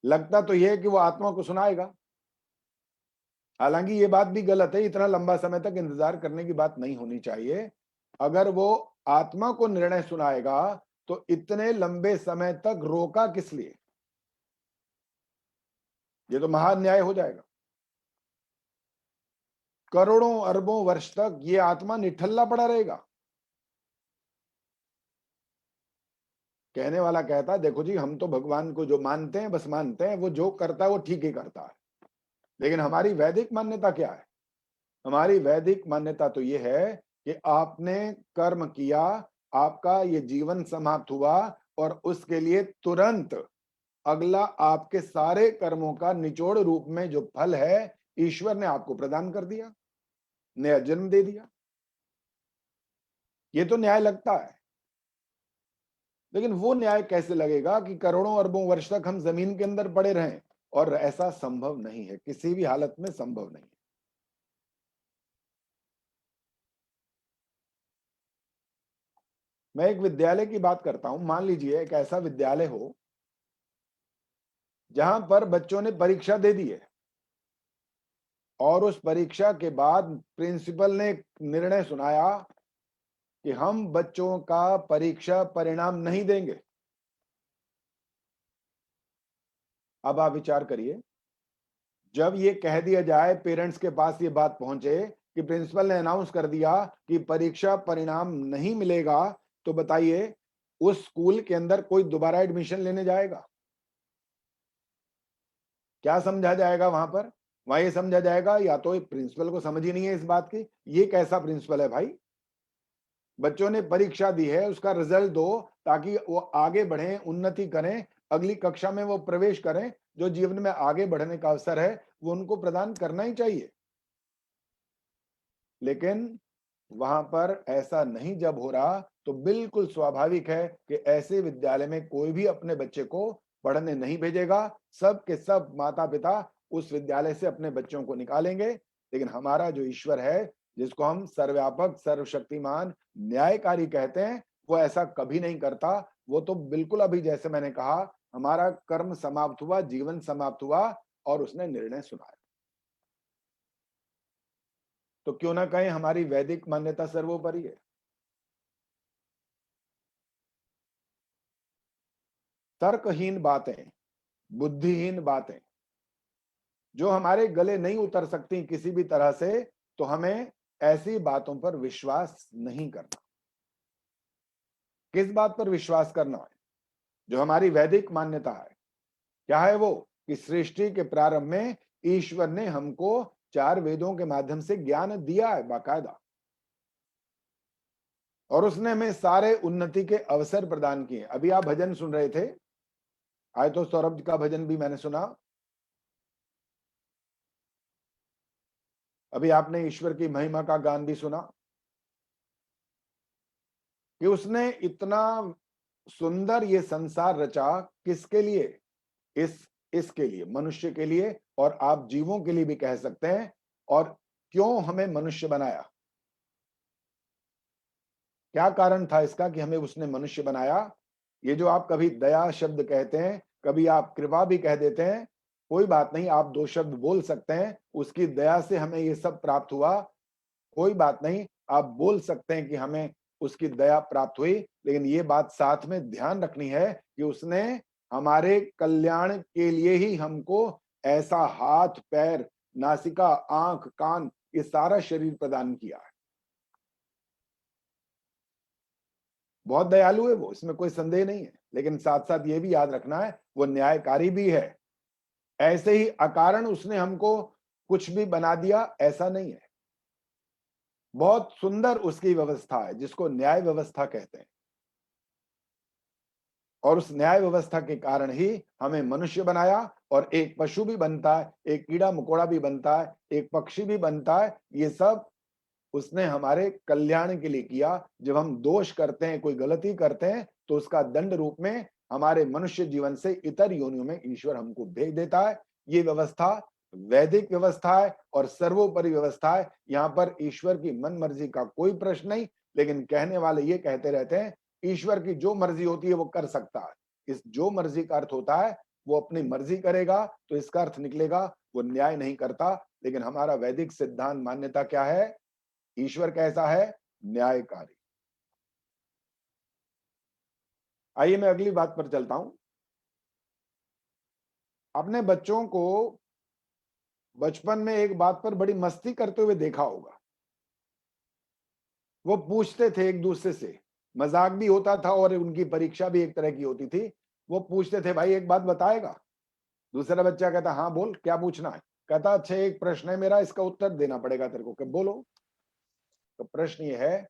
लगता तो यह है कि वो आत्मा को सुनाएगा। हालांकि ये बात भी गलत है, इतना लंबा समय तक इंतजार करने की बात नहीं होनी चाहिए। अगर वो आत्मा को निर्णय सुनाएगा तो इतने लंबे समय तक रोका किस लिए? ये तो महान्याय हो जाएगा। करोड़ों अरबों वर्ष तक ये आत्मा निठल्ला पड़ा रहेगा। कहने वाला कहता है, देखो जी, हम तो भगवान को जो मानते हैं बस मानते हैं, वो जो करता है वो ठीक ही करता है। लेकिन हमारी वैदिक मान्यता क्या है? हमारी वैदिक मान्यता तो ये है कि आपने कर्म किया, आपका ये जीवन समाप्त हुआ, और उसके लिए तुरंत अगला आपके सारे कर्मों का निचोड़ रूप में जो फल है, ईश्वर ने आपको प्रदान कर दिया, नया जन्म दे दिया। ये तो न्याय लगता है। लेकिन वो न्याय कैसे लगेगा कि करोड़ों अरबों वर्ष तक हम जमीन के अंदर पड़े रहें? और ऐसा संभव नहीं है, किसी भी हालत में संभव नहीं है। मैं एक विद्यालय की बात करता हूं। मान लीजिए एक ऐसा विद्यालय हो जहां पर बच्चों ने परीक्षा दे दी है, और उस परीक्षा के बाद प्रिंसिपल ने निर्णय सुनाया कि हम बच्चों का परीक्षा परिणाम नहीं देंगे। अब आप विचार करिए, जब ये कह दिया जाए, पेरेंट्स के पास ये बात पहुंचे कि प्रिंसिपल ने अनाउंस कर दिया कि परीक्षा परिणाम नहीं मिलेगा, तो बताइए उस स्कूल के अंदर कोई दोबारा एडमिशन लेने जाएगा? क्या समझा जाएगा वहां पर? वहां ये समझा जाएगा या तो प्रिंसिपल को समझ ही नहीं है इस बात की, ये कैसा प्रिंसिपल है भाई? बच्चों ने परीक्षा दी है, उसका रिजल्ट दो ताकि वो आगे बढ़ें, उन्नति करें, अगली कक्षा में वो प्रवेश करें, जो जीवन में आगे बढ़ने का अवसर है वो उनको प्रदान करना ही चाहिए। लेकिन वहां पर ऐसा नहीं जब हो रहा, तो बिल्कुल स्वाभाविक है कि ऐसे विद्यालय में कोई भी अपने बच्चे को पढ़ने नहीं भेजेगा। सब के सब माता पिता उस विद्यालय से अपने बच्चों को निकालेंगे। लेकिन हमारा जो ईश्वर है, जिसको हम सर्वव्यापक, सर्वशक्तिमान, न्यायकारी कहते हैं, वो ऐसा कभी नहीं करता। वो तो बिल्कुल अभी जैसे मैंने कहा, हमारा कर्म समाप्त हुआ, जीवन समाप्त हुआ, और उसने निर्णय सुनाया। तो क्यों ना कहें हमारी वैदिक मान्यता सर्वोपरि है। तर्कहीन बातें, बुद्धिहीन बातें जो हमारे गले नहीं उतर सकती किसी भी तरह से, तो हमें ऐसी बातों पर विश्वास नहीं करना। किस बात पर विश्वास करना है? जो हमारी वैदिक मान्यता है। क्या है वो? कि सृष्टि के प्रारंभ में ईश्वर ने हमको 4 वेदों के माध्यम से ज्ञान दिया है बाकायदा, और उसने हमें सारे उन्नति के अवसर प्रदान किए। अभी आप भजन सुन रहे थे, आज तो सौरभ का भजन भी मैंने सुना। अभी आपने ईश्वर की महिमा का गान भी सुना कि उसने इतना सुंदर ये संसार रचा। किसके लिए? इसके लिए, मनुष्य के लिए, और आप जीवों के लिए भी कह सकते हैं। और क्यों हमें मनुष्य बनाया? क्या कारण था इसका कि हमें उसने मनुष्य बनाया? ये जो आप कभी दया शब्द कहते हैं, कभी आप कृपा भी कह देते हैं, कोई बात नहीं, आप 2 शब्द बोल सकते हैं। उसकी दया से हमें ये सब प्राप्त हुआ, कोई बात नहीं, आप बोल सकते हैं कि हमें उसकी दया प्राप्त हुई। लेकिन ये बात साथ में ध्यान रखनी है कि उसने हमारे कल्याण के लिए ही हमको ऐसा हाथ, पैर, नासिका, आंख, कान, ये सारा शरीर प्रदान किया है। बहुत दयालु है वो, इसमें कोई संदेह नहीं है। लेकिन साथ साथ ये भी याद रखना है वो न्यायकारी भी है। ऐसे ही अकारण उसने हमको कुछ भी बना दिया ऐसा नहीं है। बहुत सुंदर उसकी व्यवस्था है जिसको न्याय व्यवस्था कहते हैं, और उस न्याय व्यवस्था के कारण ही हमें मनुष्य बनाया, और एक पशु भी बनता है, एक कीड़ा मकोड़ा भी बनता है, एक पक्षी भी बनता है। ये सब उसने हमारे कल्याण के लिए किया। जब हम दोष करते हैं, कोई गलती करते हैं, तो उसका दंड रूप में हमारे मनुष्य जीवन से इतर योनियों में ईश्वर हमको भेज देता है। ये व्यवस्था वैदिक व्यवस्था है और सर्वोपरि व्यवस्था है। यहाँ पर ईश्वर की मन मर्जी का कोई प्रश्न नहीं, लेकिन कहने वाले ये कहते रहते हैं ईश्वर की जो मर्जी होती है वो कर सकता है। इस जो मर्जी का अर्थ होता है वो अपनी मर्जी करेगा, तो इसका अर्थ निकलेगा वो न्याय नहीं करता। लेकिन हमारा वैदिक सिद्धांत मान्यता क्या है? ईश्वर कैसा है? न्यायकारी। आइए मैं अगली बात पर चलता हूं। अपने बच्चों को बचपन में एक बात पर बड़ी मस्ती करते हुए देखा होगा। वो पूछते थे एक दूसरे से, मजाक भी होता था और उनकी परीक्षा भी एक तरह की होती थी। वो पूछते थे, भाई एक बात बताएगा? दूसरा बच्चा कहता, हाँ बोल, क्या पूछना है? कहता, अच्छा एक प्रश्न है मेरा, इसका उत्तर देना पड़ेगा तेरे को। बोलो। तो प्रश्न ये है,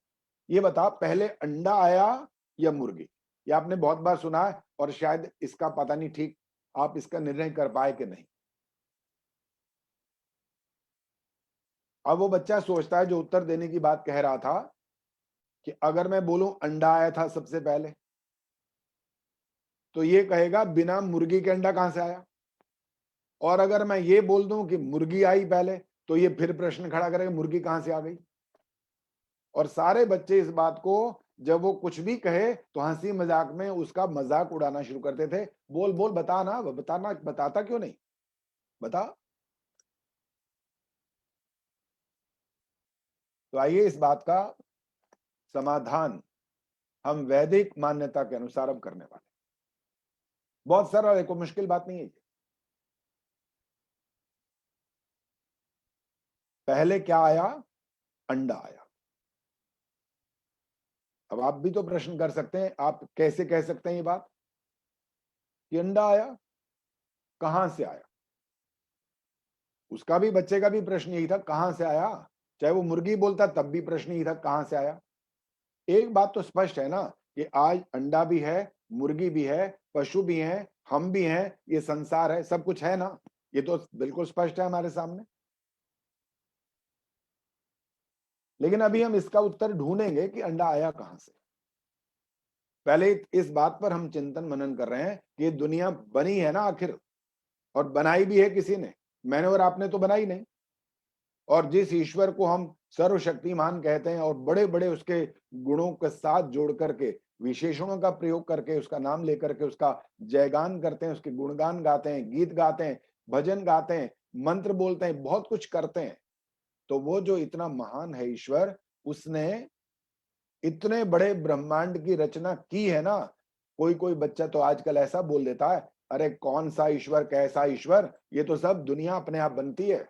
ये बता पहले अंडा आया या मुर्गी? ये आपने बहुत बार सुना है और शायद इसका पता नहीं ठीक आप इसका निर्णय कर पाए कि नहीं। अब वो बच्चा सोचता है जो उत्तर देने की बात कह रहा था कि अगर मैं बोलूं अंडा आया था सबसे पहले, तो ये कहेगा बिना मुर्गी के अंडा कहां से आया। और अगर मैं ये बोल दूं कि मुर्गी आई पहले, तो ये फिर प्रश्न खड़ा करेगा मुर्गी कहां से आ गई। और सारे बच्चे इस बात को जब वो कुछ भी कहे तो हंसी मजाक में उसका मजाक उड़ाना शुरू करते थे। बोल बोल बता ना, बताना, बताता क्यों नहीं, बता। तो आइए इस बात का समाधान हम वैदिक मान्यता के अनुसार अब करने वाले। बहुत सरल है, कोई मुश्किल बात नहीं है। पहले क्या आया? अंडा आया। अब आप भी तो प्रश्न कर सकते हैं, आप कैसे कह सकते हैं ये बात कि अंडा आया? कहां से आया? उसका भी, बच्चे का भी प्रश्न यही था, कहां से आया। चाहे वो मुर्गी बोलता तब भी प्रश्न यही था, कहां से आया। एक बात तो स्पष्ट है ना कि आज अंडा भी है, मुर्गी भी है, पशु भी हैं, हम भी हैं, ये संसार है, सब कुछ है ना। ये तो बिल्कुल स्पष्ट है हमारे सामने। लेकिन अभी हम इसका उत्तर ढूंढेंगे कि अंडा आया कहां से। पहले इस बात पर हम चिंतन मनन कर रहे हैं कि ये दुनिया बनी है ना आखिर, और बनाई भी है किसी ने। मैंने और आपने तो बनाई नहीं। और जिस ईश्वर को हम सर्वशक्तिमान कहते हैं और बड़े बड़े उसके गुणों के साथ जोड़ करके, विशेषणों का प्रयोग करके, उसका नाम लेकर के उसका जयगान करते हैं, उसके गुणगान गाते हैं, गीत गाते हैं, भजन गाते हैं, मंत्र बोलते हैं, बहुत कुछ करते हैं। तो वो जो इतना महान है ईश्वर, उसने इतने बड़े ब्रह्मांड की रचना की है ना। कोई कोई बच्चा तो आजकल ऐसा बोल देता है, अरे कौन सा ईश्वर, कैसा ईश्वर, ये तो सब दुनिया अपने आप बनती है।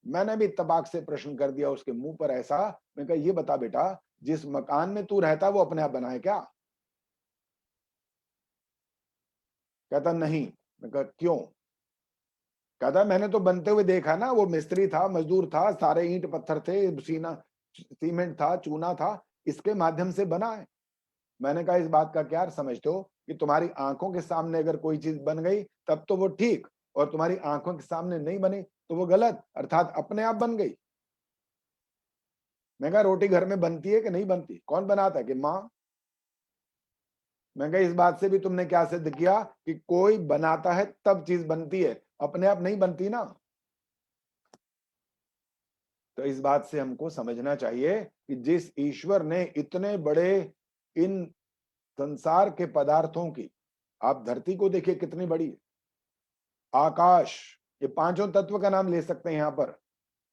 मैंने भी इत्तेफाक से प्रश्न कर दिया उसके मुंह पर ऐसा, मैं कहा ये बता बेटा, जिस मकान में तू रहता वो अपने आप बना है क्या? कहता नहीं। मैं कहा क्यों? कहता मैंने तो बनते हुए देखा ना, वो मिस्त्री था, मजदूर था, सारे ईंट पत्थर थे, सीमेंट था, चूना था, इसके माध्यम से बना है। मैंने कहा इस बात का क्या समझते हो कि तुम्हारी आंखों के सामने अगर कोई चीज बन गई तब तो वो ठीक, और तुम्हारी आंखों के सामने नहीं बनी तो वो गलत, अर्थात अपने आप बन गई। मैं कहा रोटी घर में बनती है कि नहीं बनती? कौन बनाता है? कि माँ। मैं कहा इस बात से भी तुमने क्या सिद्ध किया कि कोई बनाता है तब चीज बनती है, अपने आप नहीं बनती ना। तो इस बात से हमको समझना चाहिए कि जिस ईश्वर ने इतने बड़े इन संसार के पदार्थों की, आप धरती को देखिए कितनी बड़ी है, आकाश, ये पांचों तत्व का नाम ले सकते हैं यहां पर,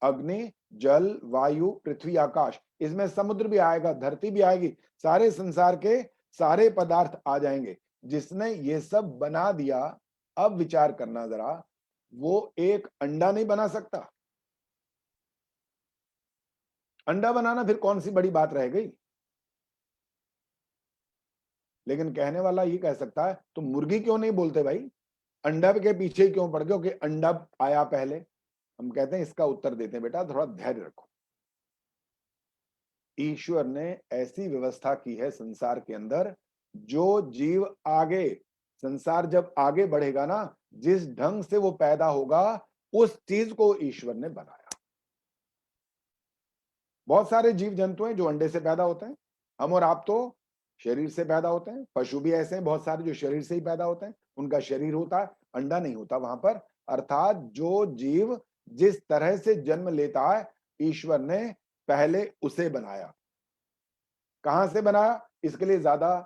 अग्नि, जल, वायु, पृथ्वी, आकाश, इसमें समुद्र भी आएगा, धरती भी आएगी, सारे संसार के सारे पदार्थ आ जाएंगे। जिसने ये सब बना दिया, अब विचार करना जरा, वो एक अंडा नहीं बना सकता? अंडा बनाना फिर कौन सी बड़ी बात रह गई? लेकिन कहने वाला ये कह सकता है तुम मुर्गी क्यों नहीं बोलते भाई, अंडा के पीछे क्यों पड़ गए कि अंडा आया पहले। हम कहते हैं इसका उत्तर देते हैं, बेटा थोड़ा धैर्य रखो। ईश्वर ने ऐसी व्यवस्था की है संसार के अंदर, जो जीव आगे, संसार जब आगे बढ़ेगा ना, जिस ढंग से वो पैदा होगा उस चीज को ईश्वर ने बनाया। बहुत सारे जीव जंतु हैं जो अंडे से पैदा होते हैं, हम और आप तो शरीर से पैदा होते हैं। पशु भी ऐसे हैं बहुत सारे जो शरीर से ही पैदा होते हैं, उनका शरीर होता है, अंडा नहीं होता वहां पर। अर्थात जो जीव जिस तरह से जन्म लेता है, ईश्वर ने पहले उसे बनाया। कहां से बनाया, इसके लिए ज्यादा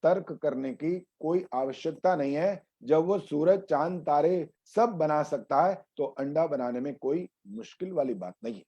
तर्क करने की कोई आवश्यकता नहीं है। जब वो सूरज चांद तारे सब बना सकता है तो अंडा बनाने में कोई मुश्किल वाली बात नहीं है।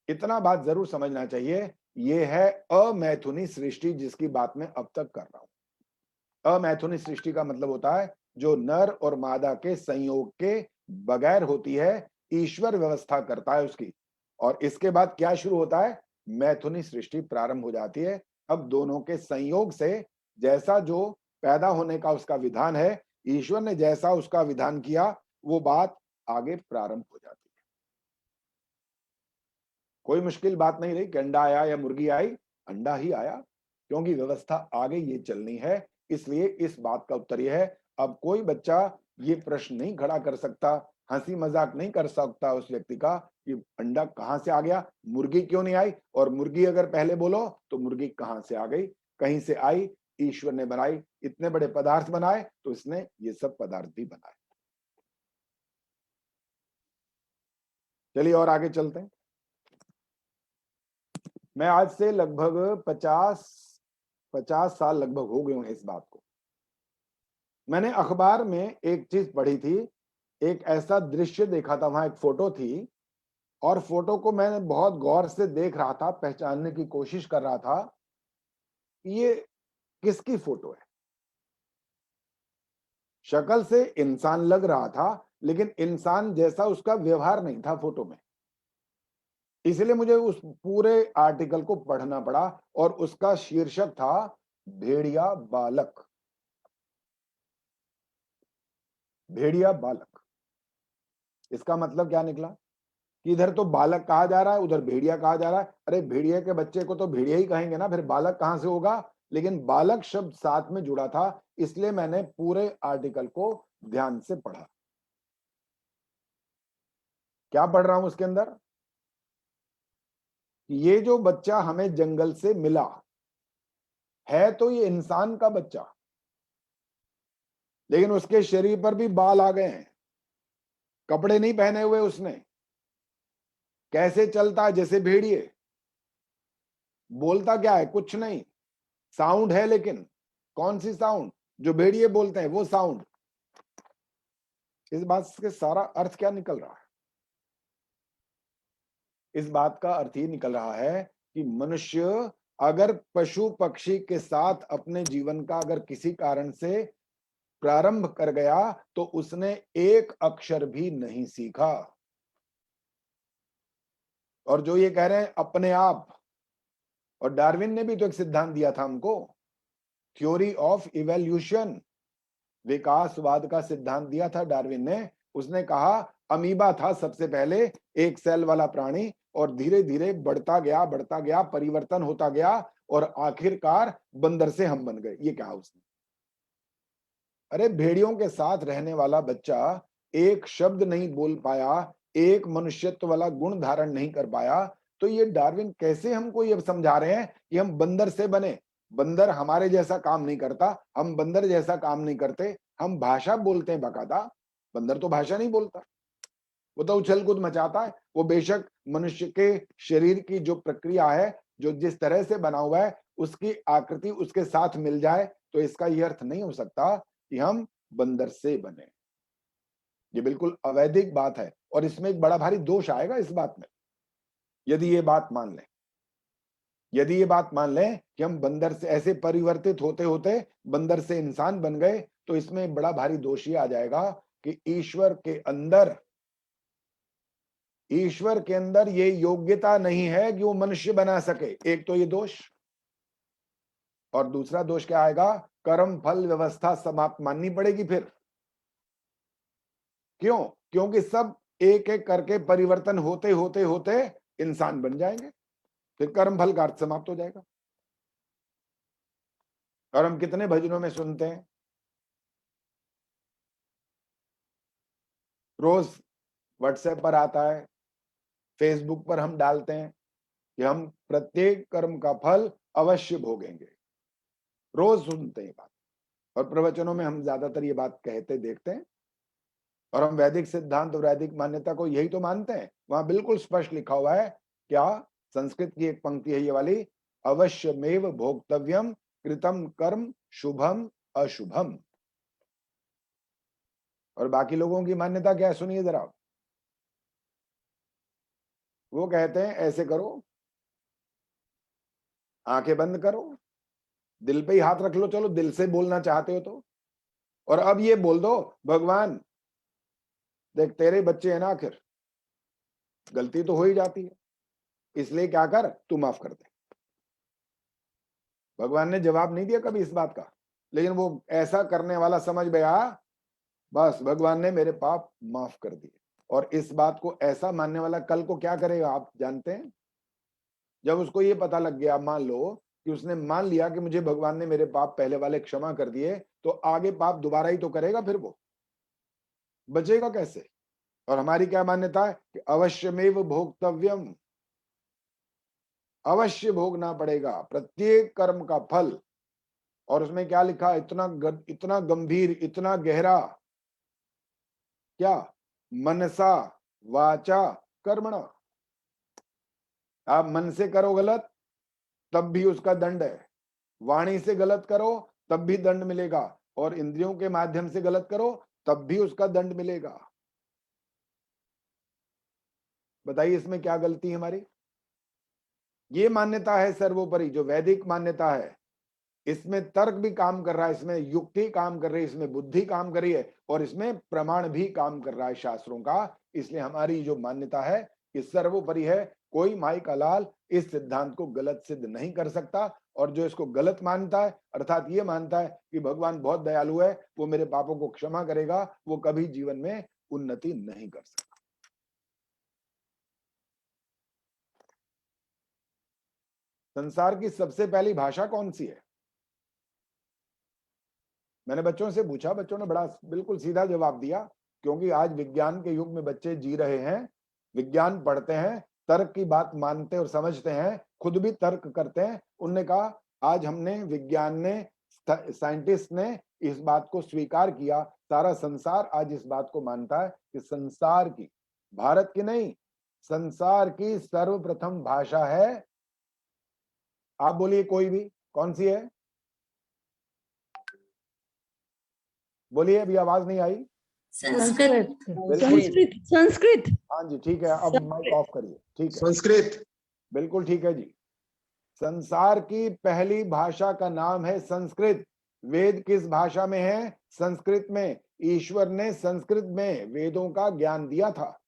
इतना बात जरूर समझना चाहिए, ये है अमैथुनी सृष्टि जिसकी बात मैं अब तक कर रहा हूं। अमैथुनी सृष्टि का मतलब होता है जो नर और मादा के संयोग के बगैर होती है, ईश्वर व्यवस्था करता है उसकी। और इसके बाद क्या शुरू होता है, मैथुनी सृष्टि प्रारंभ हो जाती है। अब दोनों के संयोग से जैसा जो पैदा होने का उसका विधान है, ईश्वर ने जैसा उसका विधान किया, वो बात आगे प्रारंभ हो जाती है। कोई मुश्किल बात नहीं रही कि अंडा आया या मुर्गी आई, अंडा ही आया, क्योंकि व्यवस्था आगे ये चलनी है। इसलिए इस बात का उत्तर यह है। अब कोई बच्चा ये प्रश्न नहीं खड़ा कर सकता, हंसी मजाक नहीं कर सकता उस व्यक्ति का कि अंडा कहां से आ गया, मुर्गी क्यों नहीं आई, और मुर्गी अगर पहले बोलो तो मुर्गी कहां से आ गई, कहीं से आई, ईश्वर ने बनाई। इतने बड़े पदार्थ बनाए तो इसने ये सब पदार्थ भी बनाए। चलिए और आगे चलते हैं। मैं आज से लगभग 50 साल लगभग हो गए हैं इस बात को। मैंने अखबार में एक चीज पढ़ी थी, एक ऐसा दृश्य देखा था, वहां एक फोटो थी और फोटो को मैंने बहुत गौर से देख रहा था, पहचानने की कोशिश कर रहा था ये किसकी फोटो है। शक्ल से इंसान लग रहा था, लेकिन इंसान जैसा उसका व्यवहार नहीं था फोटो में। इसलिए मुझे उस पूरे आर्टिकल को पढ़ना पड़ा और उसका शीर्षक था भेड़िया बालक। भेड़िया बालक, इसका मतलब क्या निकला कि इधर तो बालक कहा जा रहा है, उधर भेड़िया कहा जा रहा है। अरे भेड़िया के बच्चे को तो भेड़िया ही कहेंगे ना, फिर बालक कहां से होगा। लेकिन बालक शब्द साथ में जुड़ा था, इसलिए मैंने पूरे आर्टिकल को ध्यान से पढ़ा। क्या पढ़ रहा हूं उसके अंदर, ये जो बच्चा हमें जंगल से मिला है तो ये इंसान का बच्चा, लेकिन उसके शरीर पर भी बाल आ गए हैं, कपड़े नहीं पहने हुए उसने, कैसे चलता है जैसे भेड़िए, बोलता क्या है, कुछ नहीं, साउंड है लेकिन कौन सी साउंड, जो भेड़िए बोलते हैं वो साउंड। इस बात से सारा अर्थ क्या निकल रहा है, इस बात का अर्थ ये निकल रहा है कि मनुष्य अगर पशु पक्षी के साथ अपने जीवन का अगर किसी कारण से प्रारंभ कर गया तो उसने एक अक्षर भी नहीं सीखा। और जो ये कह रहे हैं अपने आप, और डार्विन ने भी तो एक सिद्धांत दिया था हमको, थ्योरी ऑफ इवोल्यूशन, विकासवाद का सिद्धांत दिया था डार्विन ने। उसने कहा अमीबा था सबसे पहले एक सेल वाला प्राणी, और धीरे धीरे बढ़ता गया, परिवर्तन होता गया और आखिरकार बंदर से हम बन गए। ये कहा उसने। अरे भेड़ियों के साथ रहने वाला बच्चा एक शब्द नहीं बोल पाया, एक मनुष्यत्व वाला गुण धारण नहीं कर पाया, तो ये डार्विन कैसे हमको ये समझा रहे हैं कि हम बंदर से बने। बंदर हमारे जैसा काम नहीं करता, हम बंदर जैसा काम नहीं करते, हम भाषा बोलते हैं बाकायदा, बंदर तो भाषा नहीं बोलता, वो तो उछल कूद मचाता है। वो बेशक मनुष्य के शरीर की जो प्रक्रिया है, जो जिस तरह से बना हुआ है, उसकी आकृति उसके साथ मिल जाए, तो इसका यह अर्थ नहीं हो सकता कि हम बंदर से बने। ये बिल्कुल अवैधिक बात है और इसमें एक बड़ा भारी दोष आएगा इस बात में, यदि ये बात मान लें। यदि ये बात मान लें कि हम बंदर से ऐसे परिवर्तित होते होते बंदर से इंसान बन गए, तो इसमें बड़ा भारी दोष ये आ जाएगा कि ईश्वर के अंदर ये योग्यता नहीं है कि वो मनुष्य बना सके। एक तो ये दोष, और दूसरा दोष क्या आएगा? कर्म फल व्यवस्था समाप्त माननी पड़ेगी फिर। क्यों? क्योंकि सब एक एक करके परिवर्तन होते होते होते इंसान बन जाएंगे, फिर कर्म फल का अर्थ समाप्त हो जाएगा। और हम कितने भजनों में सुनते हैं, रोज व्हाट्सएप पर आता है, फेसबुक पर हम डालते हैं कि हम प्रत्येक कर्म का फल अवश्य भोगेंगे। रोज सुनते हैं बात, और प्रवचनों में हम ज्यादातर ये बात कहते देखते हैं। और हम वैदिक सिद्धांत और वैदिक मान्यता को यही तो मानते हैं। वहां बिल्कुल स्पष्ट लिखा हुआ है, क्या? संस्कृत की एक पंक्ति है ये वाली, अवश्यमेव भोक्तव्यम कृतम कर्म शुभम अशुभम। और बाकी लोगों की मान्यता क्या है, सुनिए जरा। वो कहते हैं ऐसे करो, आंखें बंद करो, दिल पे ही हाथ रख लो, चलो दिल से बोलना चाहते हो तो, और अब ये बोल दो, भगवान देख तेरे बच्चे हैं ना, आखिर गलती तो हो ही जाती है, इसलिए क्या कर, तू माफ कर दे। भगवान ने जवाब नहीं दिया कभी इस बात का, लेकिन वो ऐसा करने वाला समझ गया, बस भगवान ने मेरे पाप माफ कर दिए। और इस बात को ऐसा मानने वाला कल को क्या करेगा आप जानते हैं? जब उसको ये पता लग गया, मान लो कि उसने मान लिया कि मुझे भगवान ने मेरे पाप पहले वाले क्षमा कर दिए, तो आगे पाप दोबारा ही तो करेगा, फिर वो बचेगा कैसे? और हमारी क्या मान्यता है कि अवश्यमेव भोक्तव्यम, अवश्य भोगना पड़ेगा प्रत्येक कर्म का फल। और उसमें क्या लिखा, इतना गंभीर, इतना गहरा, क्या? मनसा वाचा कर्मणा। आप मन से करो गलत तब भी उसका दंड है, वाणी से गलत करो तब भी दंड मिलेगा, और इंद्रियों के माध्यम से गलत करो तब भी उसका दंड मिलेगा। बताइए इसमें क्या गलती है हमारी? ये मान्यता है सर्वोपरि, जो वैदिक मान्यता है, इसमें तर्क भी काम कर रहा है, इसमें युक्ति काम कर रही है, इसमें बुद्धि काम कर रही है, और इसमें प्रमाण भी काम कर रहा है शास्त्रों का। इसलिए हमारी जो मान्यता है ये सर्वोपरि है। कोई माई का लाल इस सिद्धांत को गलत सिद्ध नहीं कर सकता। और जो इसको गलत मानता है, अर्थात ये मानता है कि भगवान बहुत दयालु है, वो मेरे पापों को क्षमा करेगा, वो कभी जीवन में उन्नति नहीं कर सकता। संसार की सबसे पहली भाषा कौन सी है? मैंने बच्चों से पूछा, बच्चों ने बड़ा बिल्कुल सीधा जवाब दिया, क्योंकि आज विज्ञान के युग में बच्चे जी रहे हैं, विज्ञान पढ़ते हैं, तर्क की बात मानते और समझते हैं, खुद भी तर्क करते हैं। उनने कहा आज हमने, विज्ञान ने, साइंटिस्ट ने इस बात को स्वीकार किया, सारा संसार आज इस बात को मानता है कि संसार की, भारत की नहीं, संसार की सर्वप्रथम भाषा है, आप बोलिए कोई भी, कौन सी है? बोलिए, अभी आवाज नहीं आई। संस्कृत। संस्कृत। संस्कृत। हाँ जी ठीक है, अब माइक ऑफ करिए। ठीक है, संस्कृत। बिल्कुल ठीक है जी। संसार की पहली भाषा का नाम है संस्कृत। वेद किस भाषा में है? संस्कृत में। ईश्वर ने संस्कृत में वेदों का ज्ञान दिया था,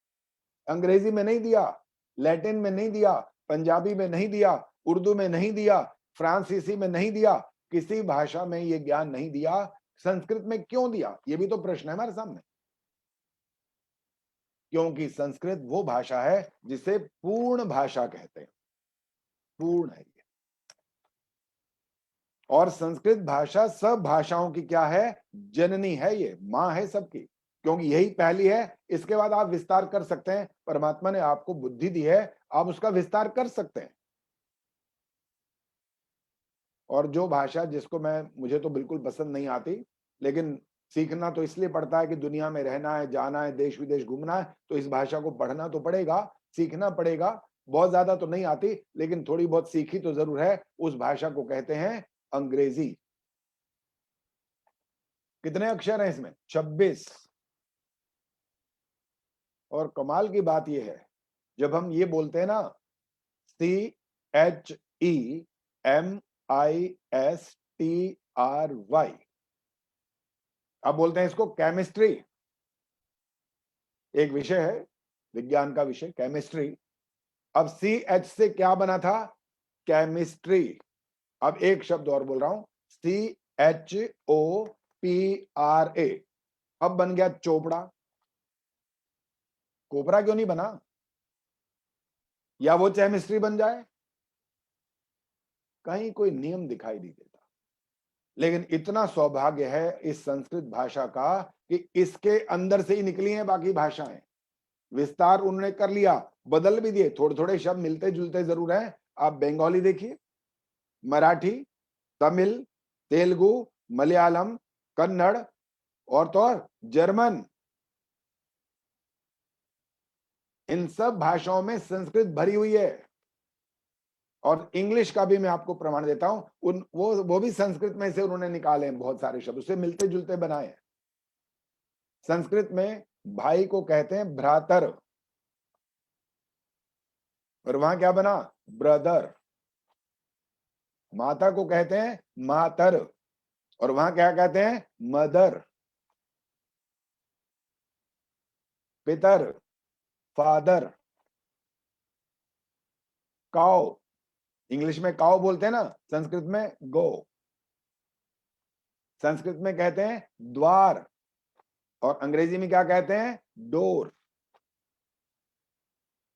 अंग्रेजी में नहीं दिया, लैटिन में नहीं दिया, पंजाबी में नहीं दिया, उर्दू में नहीं दिया, फ्रांसीसी में नहीं दिया, किसी भाषा में ये ज्ञान नहीं दिया। संस्कृत में क्यों दिया, ये भी तो प्रश्न है हमारे सामने। क्योंकि संस्कृत वो भाषा है जिसे पूर्ण भाषा कहते हैं, पूर्ण है ये। और संस्कृत भाषा सब भाषाओं की क्या है? जननी है, ये मां है सबकी, क्योंकि यही पहली है। इसके बाद आप विस्तार कर सकते हैं, परमात्मा ने आपको बुद्धि दी है, आप उसका विस्तार कर सकते हैं। और जो भाषा जिसको मुझे तो बिल्कुल पसंद नहीं आती, लेकिन सीखना तो इसलिए पड़ता है कि दुनिया में रहना है, जाना है, देश विदेश घूमना है, तो इस भाषा को पढ़ना तो पड़ेगा, सीखना पड़ेगा। बहुत ज्यादा तो नहीं आती, लेकिन थोड़ी बहुत सीखी तो जरूर है। उस भाषा को कहते हैं अंग्रेजी। कितने अक्षर हैं इसमें? 26। और कमाल की बात यह है, जब हम ये बोलते हैं ना CHEMISTRY, अब बोलते हैं इसको केमिस्ट्री। एक विषय है, विज्ञान का विषय केमिस्ट्री। अब CH से क्या बना था? केमिस्ट्री। अब एक शब्द और बोल रहा हूं, CHOPRA, अब बन गया चोपड़ा। कोपरा क्यों नहीं बना? या वो केमिस्ट्री बन जाए? कहीं कोई नियम दिखाई नहीं देता। लेकिन इतना सौभाग्य है इस संस्कृत भाषा का कि इसके अंदर से ही निकली हैं बाकी भाषाएं। विस्तार उन्होंने कर लिया, बदल भी दिए, थोड़े थोड़े शब्द मिलते जुलते जरूर हैं। आप बंगाली देखिए, मराठी, तमिल, तेलुगु, मलयालम, कन्नड़ और तो और जर्मन, इन सब भाषाओं में संस्कृत भरी हुई है। और इंग्लिश का भी मैं आपको प्रमाण देता हूं, वो भी संस्कृत में से उन्होंने निकाले हैं बहुत सारे शब्द, उससे मिलते जुलते बनाए हैं। संस्कृत में भाई को कहते हैं भ्रातर, और वहां क्या बना? ब्रदर। माता को कहते हैं मातर, और वहां क्या कहते हैं? मदर। पितर, फादर। काउ, इंग्लिश में काउ बोलते हैं ना, संस्कृत में गो। संस्कृत में कहते हैं द्वार, और अंग्रेजी में क्या कहते हैं? डोर।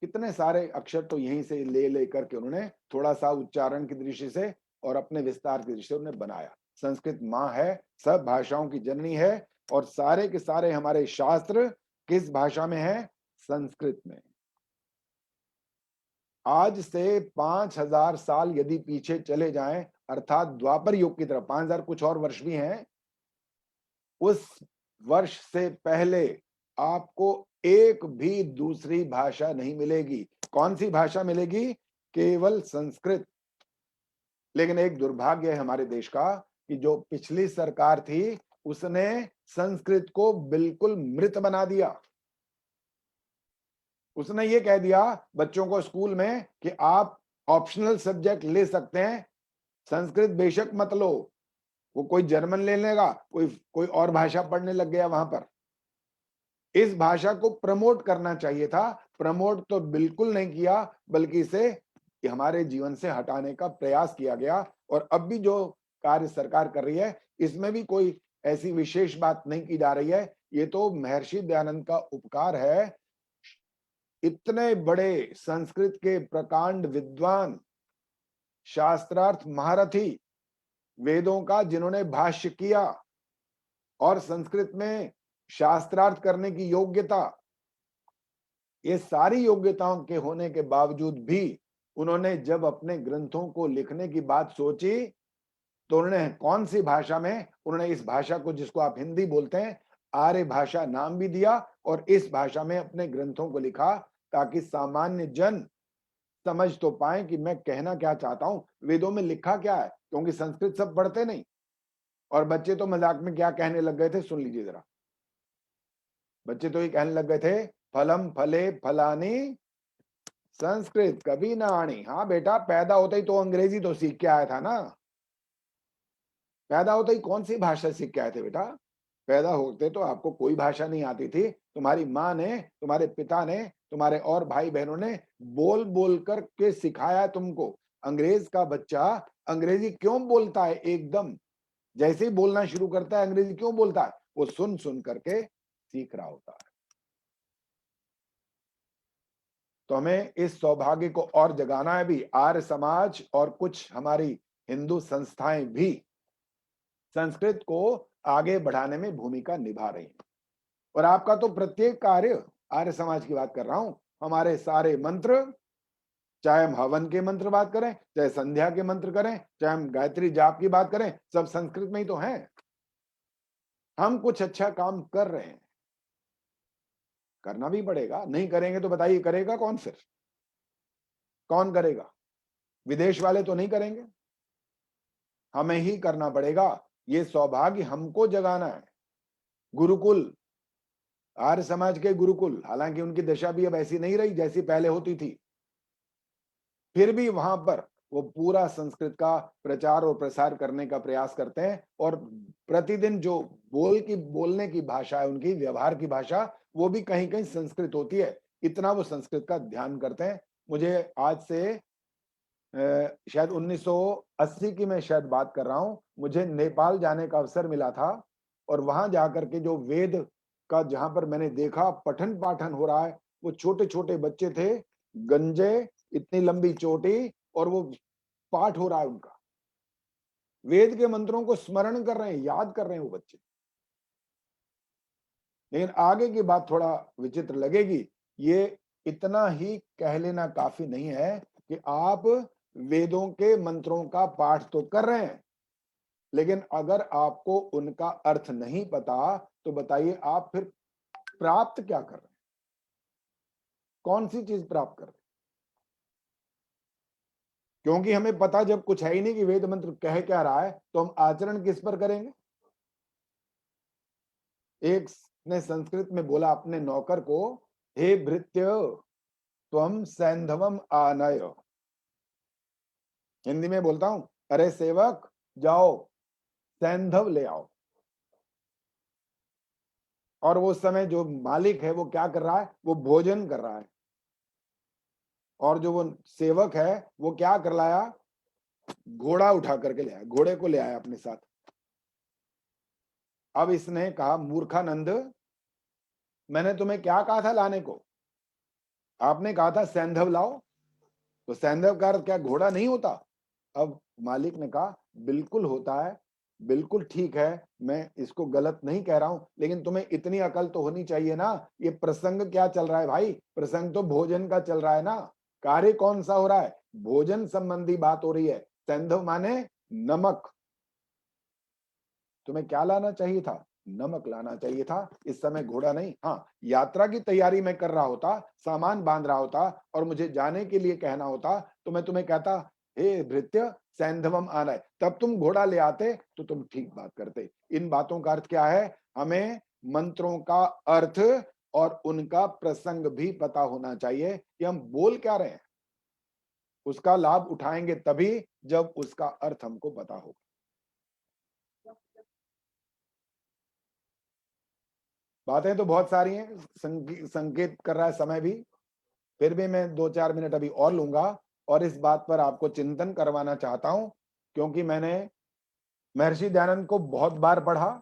कितने सारे अक्षर तो यहीं से ले लेकर के उन्होंने थोड़ा सा उच्चारण की दृष्टि से और अपने विस्तार की दृष्टि से उन्होंने बनाया। संस्कृत माँ है, सब भाषाओं की जननी है, और सारे के सारे हमारे शास्त्र किस भाषा में है? संस्कृत में। आज से 5000 साल यदि पीछे चले जाएं, अर्थात द्वापर युग की तरफ, 5000 कुछ और वर्ष भी हैं, उस वर्ष से पहले आपको एक भी दूसरी भाषा नहीं मिलेगी। कौन सी भाषा मिलेगी? केवल संस्कृत। लेकिन एक दुर्भाग्य है हमारे देश का कि जो पिछली सरकार थी उसने संस्कृत को बिल्कुल मृत बना दिया। उसने ये कह दिया बच्चों को स्कूल में कि आप ऑप्शनल सब्जेक्ट ले सकते हैं, संस्कृत बेशक मत लो। वो कोई जर्मन ले लेगा, कोई और भाषा पढ़ने लग गया वहां पर। इस भाषा को प्रमोट करना चाहिए था, प्रमोट तो बिल्कुल नहीं किया, बल्कि इसे हमारे जीवन से हटाने का प्रयास किया गया। और अब भी जो कार्य सरकार कर रही है, इसमें भी कोई ऐसी विशेष बात नहीं की जा रही है। ये तो महर्षि दयानंद का उपकार है। इतने बड़े संस्कृत के प्रकांड विद्वान, शास्त्रार्थ महारथी, वेदों का जिन्होंने भाष्य किया और संस्कृत में शास्त्रार्थ करने की योग्यता, ये सारी योग्यताओं के होने के बावजूद भी उन्होंने जब अपने ग्रंथों को लिखने की बात सोची तो उन्होंने कौन सी भाषा में, उन्होंने इस भाषा को, जिसको आप हिंदी बोलते हैं, आर्य भाषा नाम भी दिया, और इस भाषा में अपने ग्रंथों को लिखा ताकि सामान्य जन समझ तो पाए कि मैं कहना क्या चाहता हूं, वेदों में लिखा क्या है। क्योंकि संस्कृत सब पढ़ते नहीं, और बच्चे तो मजाक में क्या कहने लग गए थे, सुन लीजिए जरा। बच्चे तो ये कहने लग गए थे, फलम फले फलानी संस्कृत कभी ना आनी। हाँ बेटा, पैदा होते ही तो अंग्रेजी तो सीख के आया था ना। पैदा होते ही कौन सी भाषा सीख के आए थे बेटा? पैदा होते तो आपको कोई भाषा नहीं आती थी, तुम्हारी माँ ने, तुम्हारे पिता ने, तुम्हारे और भाई बहनों ने बोल बोल कर के सिखाया तुमको। अंग्रेज का बच्चा अंग्रेजी क्यों बोलता है? एकदम जैसे ही बोलना शुरू करता है अंग्रेजी क्यों बोलता है? वो सुन सुन करके सीख रहा होता है। तो हमें इस सौभाग्य को और जगाना है भी। आर्य समाज और कुछ हमारी हिंदू संस्थाएं भी संस्कृत को आगे बढ़ाने में भूमिका निभा रही हैं। और आपका तो प्रत्येक कार्य, आर्य समाज की बात कर रहा हूं, हमारे सारे मंत्र, चाहे हम हवन के मंत्र बात करें, चाहे संध्या के मंत्र करें, चाहे हम गायत्री जाप की बात करें, सब संस्कृत में ही तो हैं। हम कुछ अच्छा काम कर रहे हैं, करना भी पड़ेगा। नहीं करेंगे तो बताइए करेगा कौन? फिर कौन करेगा? विदेश वाले तो नहीं करेंगे, हमें ही करना पड़ेगा। ये सौभाग्य हमको जगाना है। गुरुकुल, आर्य समाज के गुरुकुल, हालांकि उनकी दशा भी अब ऐसी नहीं रही जैसी पहले होती थी, फिर भी वहां पर वो पूरा संस्कृत का प्रचार और प्रसार करने का प्रयास करते हैं। और प्रतिदिन जो बोलने की भाषा है, उनकी व्यवहार की भाषा, वो भी कहीं कहीं संस्कृत होती है। इतना वो संस्कृत का ध्यान करते हैं। मुझे आज से शायद 1980 की मैं शायद बात कर रहा हूं। मुझे नेपाल जाने का अवसर मिला था और वहां जाकर के जो वेद का जहां पर मैंने देखा पठन पाठन हो रहा है, वो छोटे छोटे बच्चे थे, गंजे, इतनी लंबी चोटी, और वो पाठ हो रहा है उनका, वेद के मंत्रों को स्मरण कर रहे हैं, याद कर रहे हैं वो बच्चे। लेकिन आगे की बात थोड़ा विचित्र लगेगी। ये इतना ही कह लेना काफी नहीं है कि आप वेदों के मंत्रों का पाठ तो कर रहे हैं, लेकिन अगर आपको उनका अर्थ नहीं पता तो बताइए आप फिर प्राप्त क्या कर रहे हैं, कौन सी चीज प्राप्त कर रहे हैं? क्योंकि हमें पता जब कुछ है ही नहीं कि वेद मंत्र कह क्या रहा है, तो हम आचरण किस पर करेंगे? एक ने संस्कृत में बोला अपने नौकर को, हे भृत्य त्वम सैंधवम आनय। हिंदी में बोलता हूं, अरे सेवक जाओ सैंधव ले आओ। और वो समय जो मालिक है वो क्या कर रहा है? वो भोजन कर रहा है, और जो वो सेवक है वो क्या कर लाया? घोड़ा उठा करके ले आया, घोड़े को ले आया अपने साथ। अब इसने कहा, मूर्खानंद, मैंने तुम्हें क्या कहा था लाने को? आपने कहा था सैंधव लाओ, तो सैंधव का अर्थ क्या घोड़ा नहीं होता? अब मालिक ने कहा बिल्कुल होता है, बिल्कुल ठीक है, मैं इसको गलत नहीं कह रहा हूं, लेकिन तुम्हें इतनी अकल तो होनी चाहिए ना, ये प्रसंग क्या चल रहा है भाई? प्रसंग तो भोजन का चल रहा है ना, कार्य कौन सा हो रहा है? भोजन संबंधी बात हो रही है। सैंधव माने नमक। तुम्हें क्या लाना चाहिए था? नमक लाना चाहिए था, इस समय घोड़ा नहीं। हाँ, यात्रा की तैयारी मैं कर रहा होता, सामान बांध रहा होता और मुझे जाने के लिए कहना होता, तो मैं तुम्हें कहता, हे भृत्य सैंधवम आना है, तब तुम घोड़ा ले आते तो तुम ठीक बात करते। इन बातों का अर्थ क्या है? हमें मंत्रों का अर्थ और उनका प्रसंग भी पता होना चाहिए कि हम बोल क्या रहे हैं। उसका लाभ उठाएंगे तभी जब उसका अर्थ हमको पता होगा। बातें तो बहुत सारी हैं, संकेत कर रहा है समय भी, फिर भी मैं 2-4 मिनट अभी और लूंगा और इस बात पर आपको चिंतन करवाना चाहता हूं, क्योंकि मैंने महर्षि दयानंद को बहुत बार पढ़ा,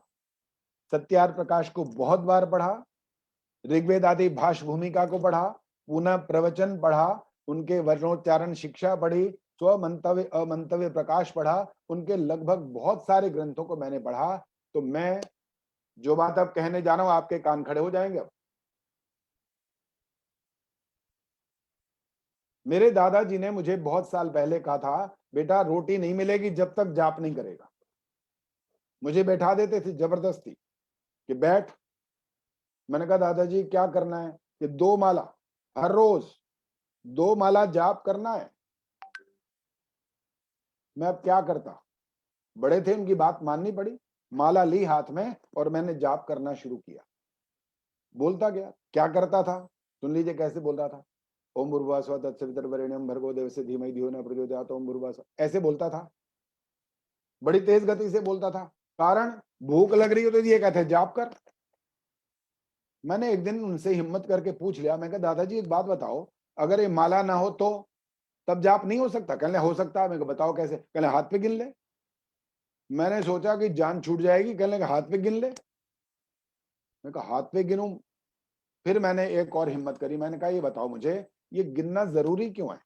सत्यार प्रकाश को बहुत बार पढ़ा, ऋग्वेद आदि भाष भूमिका को पढ़ा, पुनः प्रवचन पढ़ा, उनके वर्णोच्चारण शिक्षा पढ़ी, स्व मंतव्य अमंतव्य प्रकाश पढ़ा, उनके लगभग बहुत सारे ग्रंथों को मैंने पढ़ा। तो मैं जो बात अब कहने जा रहा हूं, आपके कान खड़े हो जाएंगे। अब मेरे दादाजी ने मुझे बहुत साल पहले कहा था, बेटा रोटी नहीं मिलेगी जब तक जाप नहीं करेगा। मुझे बैठा देते थे जबरदस्ती कि बैठ। मैंने कहा दादाजी क्या करना है? कि 2 माला हर रोज 2 माला जाप करना है। मैं अब क्या करता? बड़े थे, उनकी बात माननी पड़ी। माला ली हाथ में और मैंने जाप करना शुरू किया। बोलता गया। क्या करता था सुन लीजिए कैसे बोल रहा था। ओम भूर्भुवः तत्सवितुर्वरेण्यं भर्गो देवस्य धीमहि धियो न प्रचोदयात् ओम भूर्भुवः, ऐसे बोलता था। बड़ी तेज गति से बोलता था। कारण भूख लग रही हो तो ये कहते जाप कर। मैंने एक दिन उनसे हिम्मत करके पूछ लिया, मैं कहा दादाजी एक बात बताओ, अगर ये माला ना हो तो तब जाप नहीं हो सकता? कहने हो सकता है। मैं कहा बताओ कैसे? कहने हाथ पे गिन ले। मैंने सोचा कि जान छूट जाएगी, कहने लगा हाथ पे गिन ले। मैं कहा हाथ पे गिनूं? फिर मैंने एक और हिम्मत करी, मैंने कहा ये बताओ मुझे, ये गिनना जरूरी क्यों है?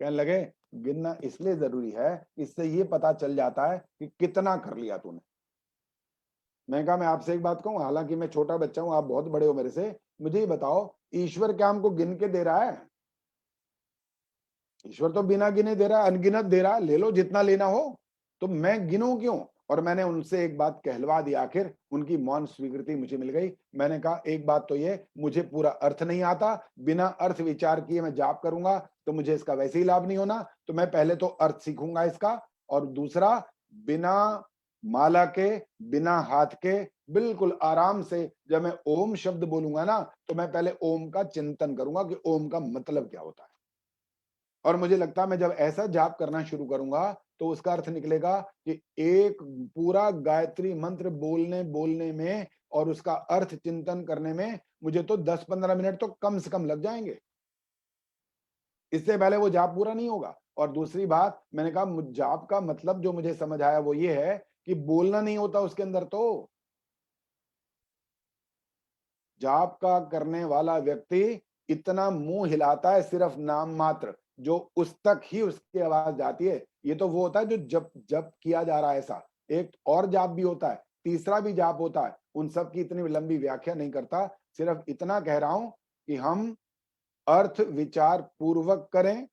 कहने लगे गिनना इसलिए जरूरी है, इससे ये पता चल जाता है कि कितना कर लिया तूने। मैं कहा मैं आपसे एक बात कहूं, हालांकि मैं छोटा बच्चा हूं, आप बहुत बड़े हो मेरे से, मुझे ये बताओ ईश्वर क्या हमको गिन के दे रहा है? ईश्वर तो बिना गिने दे रहा है, अनगिनत दे रहा है, ले लो जितना लेना हो। तो मैं गिनूं क्यों? और मैंने उनसे एक बात कहलवा दी, आखिर उनकी मौन स्वीकृति मुझे मिल गई। मैंने कहा एक बात तो ये, मुझे पूरा अर्थ नहीं आता, बिना अर्थ विचार किए मैं जाप करूंगा तो मुझे इसका वैसे ही लाभ नहीं होना, तो मैं पहले तो अर्थ सीखूंगा इसका, और दूसरा बिना माला के, बिना हाथ के, बिल्कुल आराम से जब मैं ओम शब्द बोलूंगा ना, तो मैं पहले ओम का चिंतन करूंगा कि ओम का मतलब क्या होता है। और मुझे लगता है मैं जब ऐसा जाप करना शुरू करूंगा तो उसका अर्थ निकलेगा कि एक पूरा गायत्री मंत्र बोलने में और उसका अर्थ चिंतन करने में मुझे तो 10-15 मिनट तो कम से कम लग जाएंगे। इससे पहले वो जाप पूरा नहीं होगा। और दूसरी बात, मैंने कहा जाप का मतलब जो मुझे समझ आया वो ये है कि बोलना नहीं होता उसके अंदर। तो जाप का करने वाला व्यक्ति इतना मुंह हिलाता है सिर्फ नाम मात्र, जो उस तक ही उसकी आवाज जाती है। ये तो वो होता है जो जब जब किया जा रहा है ऐसा। एक और जाप भी होता है, तीसरा भी जाप होता है, उन सब की इतनी लंबी व्याख्या नहीं करता, सिर्फ इतना कह रहा हूं कि हम अर्थ विचार पूर्वक करें,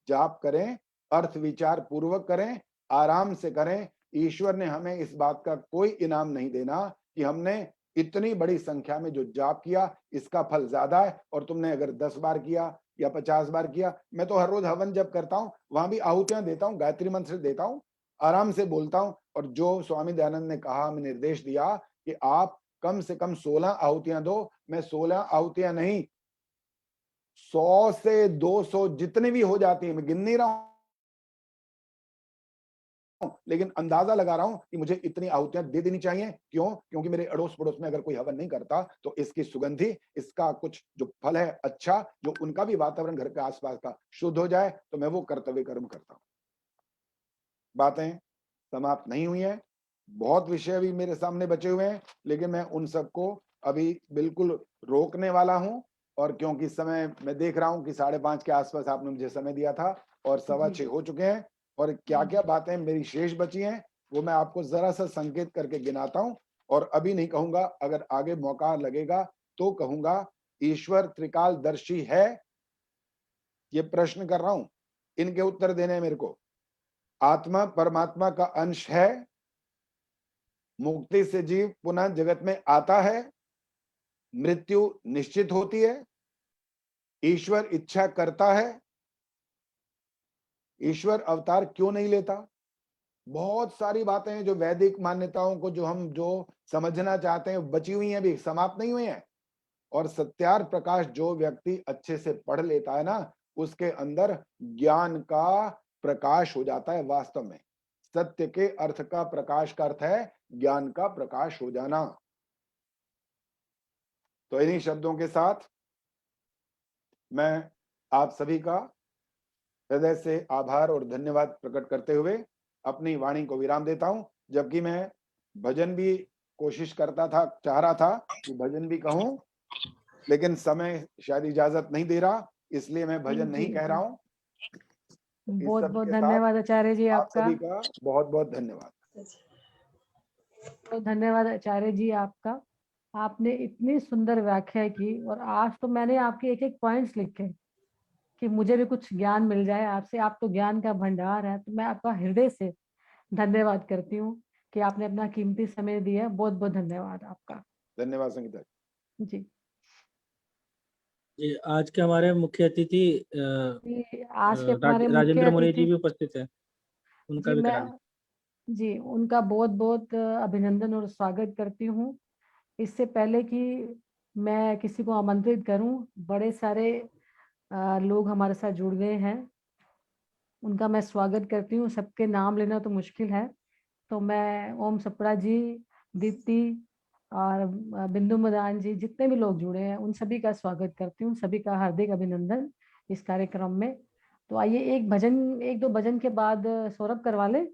जाप करें, अर्थ विचार पूर्वक करें, आराम से करें। ईश्वर ने हमें इस बात का कोई इनाम नहीं देना कि हमने इतनी बड़ी संख्या में जो जाप किया इसका फल ज्यादा है, और तुमने अगर 10 बार किया या 50 बार किया। मैं तो हर रोज हवन जब करता हूँ वहां भी आहुतियां देता हूँ, गायत्री मंत्र देता हूँ, आराम से बोलता हूँ। और जो स्वामी दयानंद ने कहा, हमें निर्देश दिया कि आप कम से कम 16 आहुतियां दो, मैं 16 आहुतियां नहीं, 100 से 200 जितनी भी हो जाती है, मैं गिन नहीं रहा हूं, लेकिन अंदाजा लगा रहा हूं कि मुझे इतनी आहुतियां दे देनी चाहिए। क्यों? क्योंकि मेरे अड़ोस पड़ोस में अगर कोई हवन नहीं करता तो इसकी सुगंधी, इसका कुछ जो फल है अच्छा, जो उनका भी वातावरण घर के आसपास का शुद्ध हो जाए, तो मैं वो कर्तव्य कर्म करता हूं। बातें समाप्त नहीं हुई हैं, बहुत विषय अभी मेरे सामने बचे हुए हैं, लेकिन मैं उन सबको अभी बिल्कुल रोकने वाला हूं। और क्योंकि समय मैं देख रहा हूं कि 5:30 के आसपास आपने मुझे समय दिया था और 6:15 हो चुके हैं, और क्या क्या बातें मेरी शेष बची हैं वो मैं आपको जरा सा संकेत करके गिनाता हूं। और अभी नहीं कहूंगा, अगर आगे मौका लगेगा तो कहूंगा। ईश्वर त्रिकालदर्शी है, ये प्रश्न कर रहा हूं, इनके उत्तर देने हैं मेरे को। आत्मा परमात्मा का अंश है, मुक्ति से जीव पुनः जगत में आता है, मृत्यु निश्चित होती है, ईश्वर इच्छा करता है, ईश्वर अवतार क्यों नहीं लेता। बहुत सारी बातें हैं जो वैदिक मान्यताओं को जो हम जो समझना चाहते हैं बची हुई हैं, भी समाप्त नहीं हुई हैं। और सत्यार प्रकाश जो व्यक्ति अच्छे से पढ़ लेता है ना, उसके अंदर ज्ञान का प्रकाश हो जाता है। वास्तव में सत्य के अर्थ का प्रकाश का अर्थ है ज्ञान का प्रकाश हो जाना। तो इन्हीं शब्दों के साथ मैं आप सभी का हृदय से आभार और धन्यवाद प्रकट करते हुए अपनी वाणी को विराम देता हूं। जबकि मैं भजन भी कोशिश करता था, चाह रहा था कि भजन भी कहूं, लेकिन समय शायद इजाजत नहीं दे रहा, इसलिए मैं भजन नहीं कह रहा हूं। बहुत बहुत धन्यवाद आचार्य जी आप आपका। सभी का बहुत बहुत धन्यवाद। तो धन्यवाद आचार्य जी आपका। आपने इतनी सुंदर व्याख्या की, और आज तो मैंने आपके एक एक पॉइंट्स लिखे कि मुझे भी कुछ ज्ञान मिल जाए आपसे। आप तो ज्ञान का भंडार है, तो मैं आपका हृदय से धन्यवाद करती हूँ कि आपने अपना कीमती समय दिया। बहुत बहुत धन्यवाद आपका। धन्यवाद संगीता जी। जी, आज के हमारे मुख्य अतिथि आज के हमारे मुख्य राजेंद्र मुनि जी अतिथि भी उपस्थित है, उनका भी करा लें। जी, उनका बहुत बहुत अभिनंदन और स्वागत करती हूँ। इससे पहले कि मैं किसी को आमंत्रित करूं, बड़े सारे लोग हमारे साथ जुड़ गए हैं, उनका मैं स्वागत करती हूँ। सबके नाम लेना तो मुश्किल है, तो मैं ओम सपड़ा जी, दीप्ति और बिंदु मदान जी, जितने भी लोग जुड़े हैं उन सभी का स्वागत करती हूँ। सभी का हार्दिक अभिनंदन इस कार्यक्रम में। तो आइए एक दो भजन के बाद सौरभ करवा ले।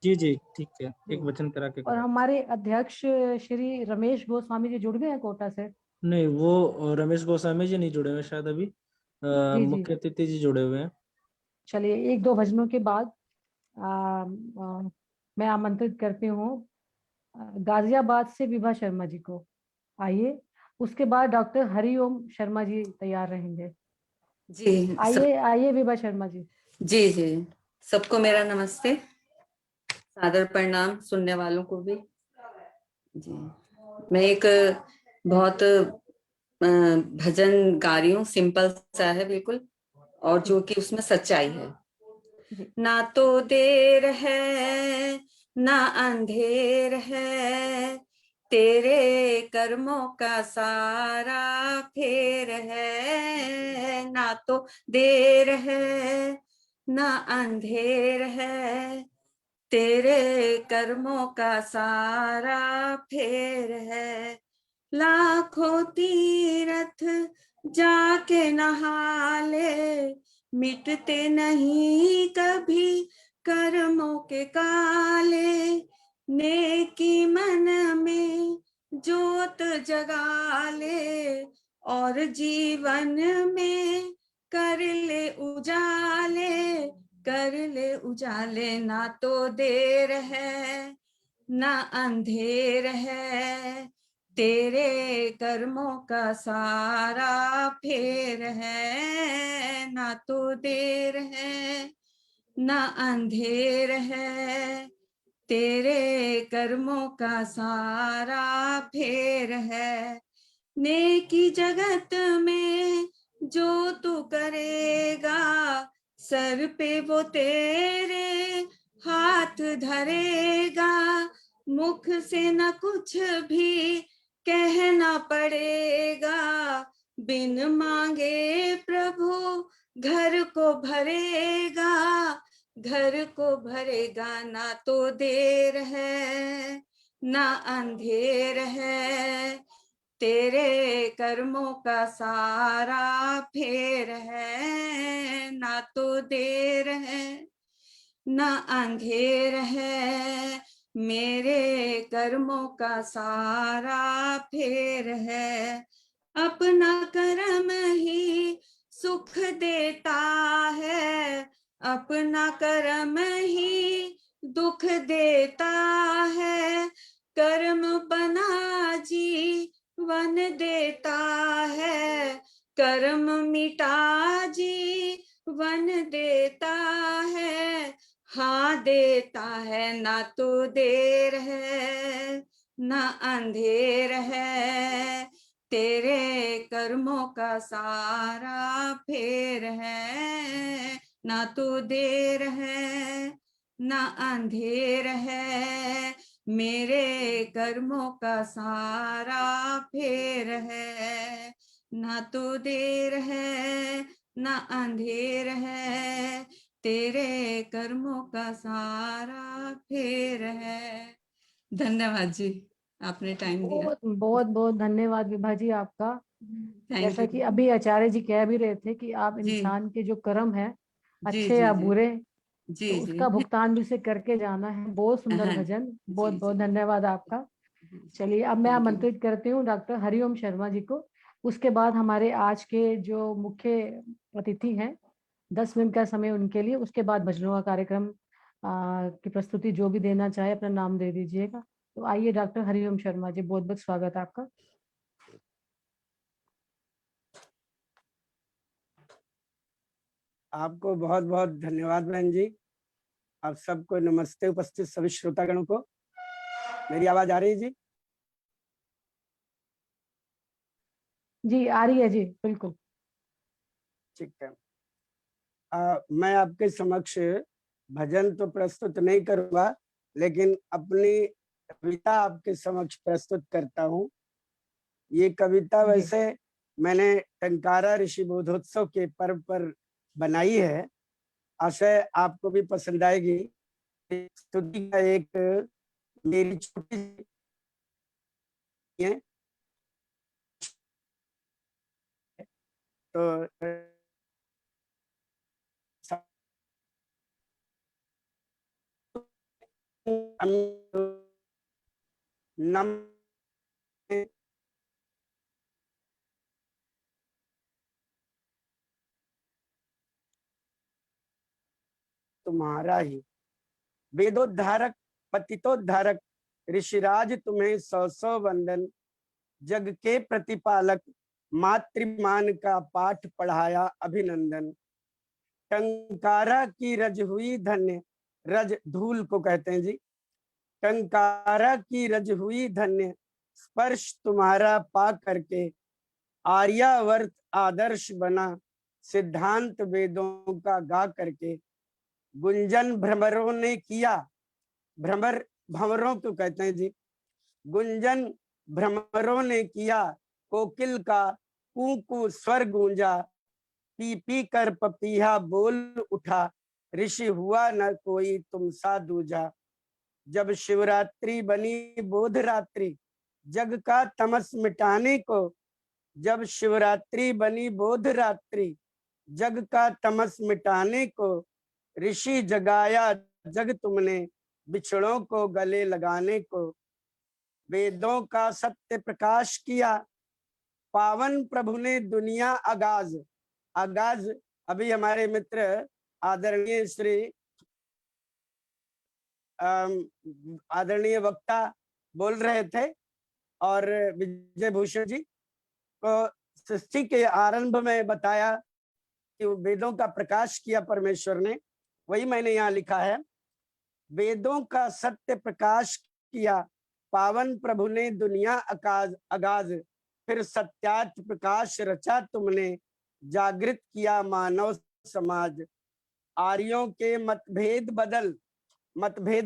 जी जी ठीक है, एक वचन करा के और हमारे अध्यक्ष श्री रमेश गोस्वामी जी जुड़ गए हैं कोटा से। नहीं, वो रमेश गोस्वामी जी नहीं जुड़े हुए शायद अभी, मुख्य अतिथि जी जुड़े हुए हैं। चलिए, एक दो भजनों के बाद मैं आमंत्रित करती हूँ गाजियाबाद से विभा शर्मा जी को। आइए, उसके बाद डॉक्टर हरिओम शर्मा जी तैयार रहेंगे। जी आइए आइए विभा शर्मा जी। जी जी, सबको मेरा नमस्ते, सादर प्रणाम, सुनने वालों को भी। जी, मैं एक बहुत भजन गा रही हूँ, सिंपल सा है बिल्कुल, और जो कि उसमें सच्चाई है। ना तो देर है ना अंधेर है, तेरे कर्मों का सारा फेर है। ना तो देर है ना अंधेर है, तेरे कर्मों का सारा फेर है। लाखों तीरथ जाके नहा ले, मिटते नहीं कभी कर्मों के काले। नेकी मन में जोत जगा ले, और जीवन में कर ले उजाले, कर ले उजाले। ना तो देर है ना अंधेर है, तेरे कर्मों का सारा फेर है। ना तो देर है ना अंधेर है, तेरे कर्मों का सारा फेर है। नेकी जगत में जो तू करेगा, सर पे वो तेरे हाथ धरेगा। मुख से न कुछ भी कहना पड़ेगा, बिन मांगे प्रभु घर को भरेगा, घर को भरेगा। ना तो देर है ना अंधेर है, तेरे कर्मों का सारा फेर है। ना तो देर है ना अंधेर है, मेरे कर्मों का सारा फेर है। अपना कर्म ही सुख देता है, अपना कर्म ही दुख देता है। कर्म बना जीवन देता है, कर्म मिटा जीवन देता है। हाँ देता है, ना तो देर है ना अंधेर है, तेरे कर्मों का सारा फेर है। ना तो देर है ना अंधेर है, मेरे कर्मों का सारा फेर है। ना तो देर है ना अंधेर है, तेरे कर्मों का सारा फेर है। धन्यवाद जी, आपने टाइम दिया। बहुत बहुत बहुत धन्यवाद विभा जी आपका। थैंक जैसा यू कि अभी आचार्य जी कह भी रहे थे कि आप जी इंसान के जो कर्म है, जी अच्छे जी या जी बुरे, जी तो जी उसका भुगतान भी उसे करके जाना है। बहुत सुंदर हाँ भजन, बहुत जी बहुत जी धन्यवाद आपका। जी चलिए अब मैं थैंक यू। आमंत्रित करती हूँ डॉक्टर हरिओम शर्मा जी को। उसके बाद हमारे आज के जो मुख्य अतिथि हैं, 10 मिनट का समय उनके लिए। उसके बाद भजनों का कार्यक्रम की प्रस्तुति जो भी देना चाहे अपना नाम दे दीजिएगा। तो आइए डॉक्टर हरिओम शर्मा जी, बहुत बहुत स्वागत है आपका। आपको बहुत बहुत धन्यवाद बहन जी। आप सबको नमस्ते, उपस्थित सभी श्रोतागणों को। मेरी आवाज आ रही है जी? जी आ रही है जी, बिल्कुल। ठीक है। मैं आपके समक्ष भजन तो प्रस्तुत नहीं करूंगा, लेकिन अपनी कविता आपके समक्ष प्रस्तुत करता हूँ। ये कविता वैसे मैंने टंकारा ऋषि बोधोत्सव के पर्व पर बनाई है। आशय आपको भी पसंद आएगी। स्तुति का एक मेरी छोटी है तो नम तुम्हारा ही वेदोद्धारक पतितोद्धारक ऋषिराज तुम्हें सौ सौ वंदन। जग के प्रतिपालक मातृमान का पाठ पढ़ाया अभिनंदन। टंकारा की रज हुई धन्य, रज धूल को कहते हैं जी। टंकारा की रज हुई धन्य, स्पर्श तुम्हारा पा करके आर्यावर्त आदर्श बना। सिद्धांत वेदों का गा करके गुंजन भ्रमरों ने किया। भ्रमर भंवरों को कहते हैं जी। गुंजन भ्रमरों ने किया, कोकिल का कू कू स्वर गूंजा। पी पी कर पपीहा बोल उठा, ऋषि हुआ न कोई तुम सा दूजा। जब शिवरात्रि बनी बोध रात्रि, जग का तमस मिटाने को जब शिवरात्रि बनी बोध रात्रि, जग का तमस मिटाने को, ऋषि जगाया जग तुमने, बिछड़ों को गले लगाने को। वेदों का सत्य प्रकाश किया, पावन प्रभु ने दुनिया आगाज। आगाज अभी हमारे मित्र आदरणीय श्री आदरणीय वक्ता बोल रहे थे, और विजय भूषण जी को सृष्टि के आरंभ में बताया कि वेदों का प्रकाश किया परमेश्वर ने, वही मैंने यहाँ लिखा है। वेदों का सत्य प्रकाश किया, पावन प्रभु ने दुनिया आगाज, फिर सत्यार्थ प्रकाश रचा तुमने, जागृत किया मानव समाज। आर्यों के मतभेद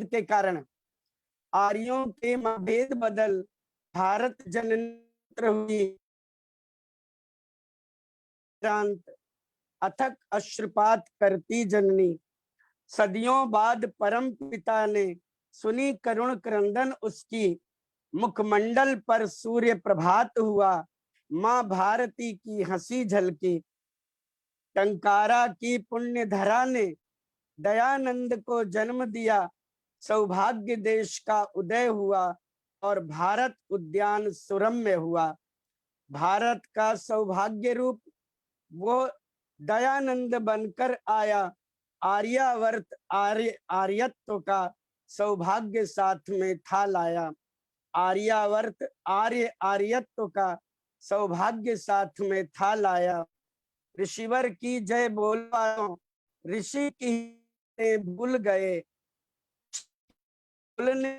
के कारण, आर्यों के मतभेद बदल, भारत जननी हुई अथक अश्रुपात करती जननी। सदियों बाद परम पिता ने सुनी करुण क्रंदन उसकी, मुखमंडल पर सूर्य प्रभात हुआ, माँ भारती की हंसी झलकी। टंकारा की पुण्य धरा ने दयानंद को जन्म दिया, सौभाग्य देश का उदय हुआ और भारत उद्यान सुरम्य हुआ। भारत का सौभाग्य रूप वो दयानंद बनकर आया, आर्यावर्त आर्यत्व का सौभाग्य साथ में था लाया। आर्यावर्त आर्यत्व का सौभाग्य साथ में था लाया। ऋषिवर की जय बोलो, ऋषि की भूल गए, बोलने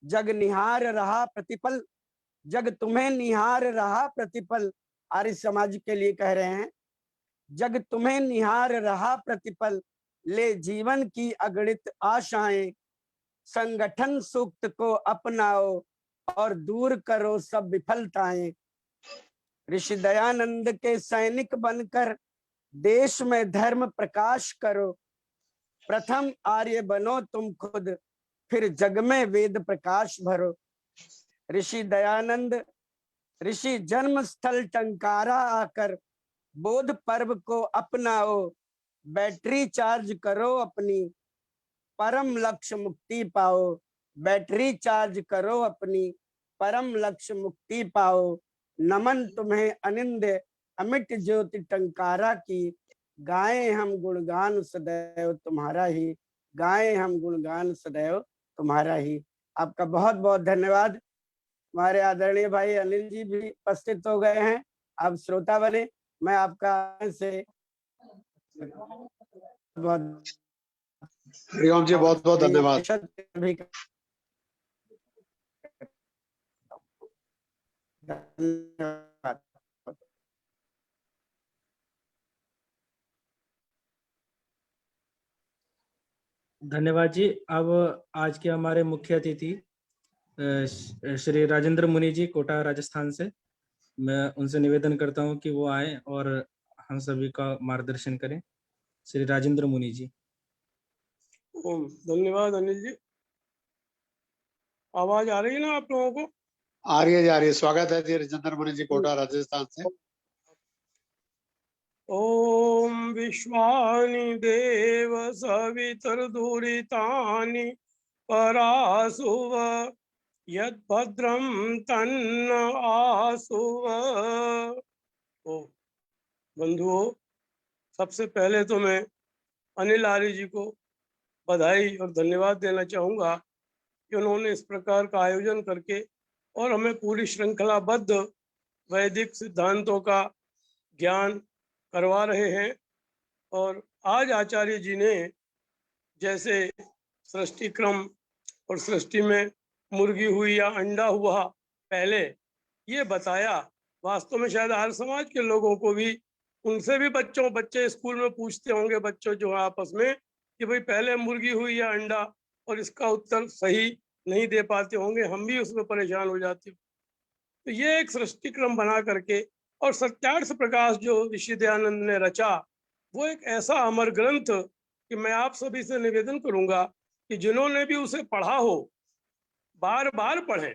जग निहार रहा प्रतिपल, जग तुम्हें निहार रहा प्रतिपल। आर्य समाज के लिए कह रहे हैं, जग तुम्हें निहार रहा प्रतिपल, ले जीवन की अगणित आशाएं, संगठन सूक्त को अपनाओ और दूर करो सब विफलताएं। ऋषि दयानंद के सैनिक बनकर देश में धर्म प्रकाश करो, प्रथम आर्य बनो तुम खुद, फिर जग में वेद प्रकाश भरो। ऋषि दयानंद ऋषि जन्म स्थल टंकारा आकर बोध पर्व को अपनाओ, बैटरी चार्ज करो अपनी, परम लक्ष्य मुक्ति पाओ। बैटरी चार्ज करो अपनी, परम लक्ष्य मुक्ति पाओ। नमन तुम्हें अनिंद अमिट ज्योति टंकारा की, गाएं हम गुणगान सदैव तुम्हारा ही, गाएं हम गुणगान सदैव तुम्हारा ही। आपका बहुत बहुत धन्यवाद। हमारे आदरणीय भाई अनिल जी भी उपस्थित हो गए हैं, आप श्रोता बने। मैं आपका से बहुत हरिओम जी, बहुत बहुत धन्यवाद। धन्यवाद जी। अब आज के हमारे मुख्य अतिथि श्री राजेंद्र मुनि जी कोटा राजस्थान से, मैं उनसे निवेदन करता हूं कि वो आए और हम सभी का मार्गदर्शन करें। श्री राजेंद्र मुनि जी। धन्यवाद अनिल जी। आवाज आ रही है ना आप लोगों को? आ रही है, जा रही है। स्वागत है जी राजेंद्र मुनि जी कोटा राजस्थान से। ओम विश्वानि देव सवितुर्दुरितानि परासुव, यद भद्रम तन्न आसुव। ओ बंधुओं, सबसे पहले तो मैं अनिल आर्य जी को बधाई और धन्यवाद देना चाहूँगा कि उन्होंने इस प्रकार का आयोजन करके और हमें पूरी श्रृंखलाबद्ध वैदिक सिद्धांतों का ज्ञान करवा रहे हैं। और आज आचार्य जी ने जैसे सृष्टि क्रम और सृष्टि में मुर्गी हुई या अंडा हुआ पहले ये बताया, वास्तव में शायद आर्य समाज के लोगों को भी, उनसे भी बच्चे स्कूल में पूछते होंगे बच्चों जो आपस में कि भाई पहले मुर्गी हुई या अंडा, और इसका उत्तर सही नहीं दे पाते होंगे, हम भी उसमें परेशान हो जाते हो। तो ये एक सृष्टि क्रम बना करके और सत्यार्थ प्रकाश जो ऋषि दयानंद ने रचा, वो एक ऐसा अमर ग्रंथ कि मैं आप सभी से निवेदन करूंगा कि जिन्होंने भी उसे पढ़ा हो, बार बार पढ़ें,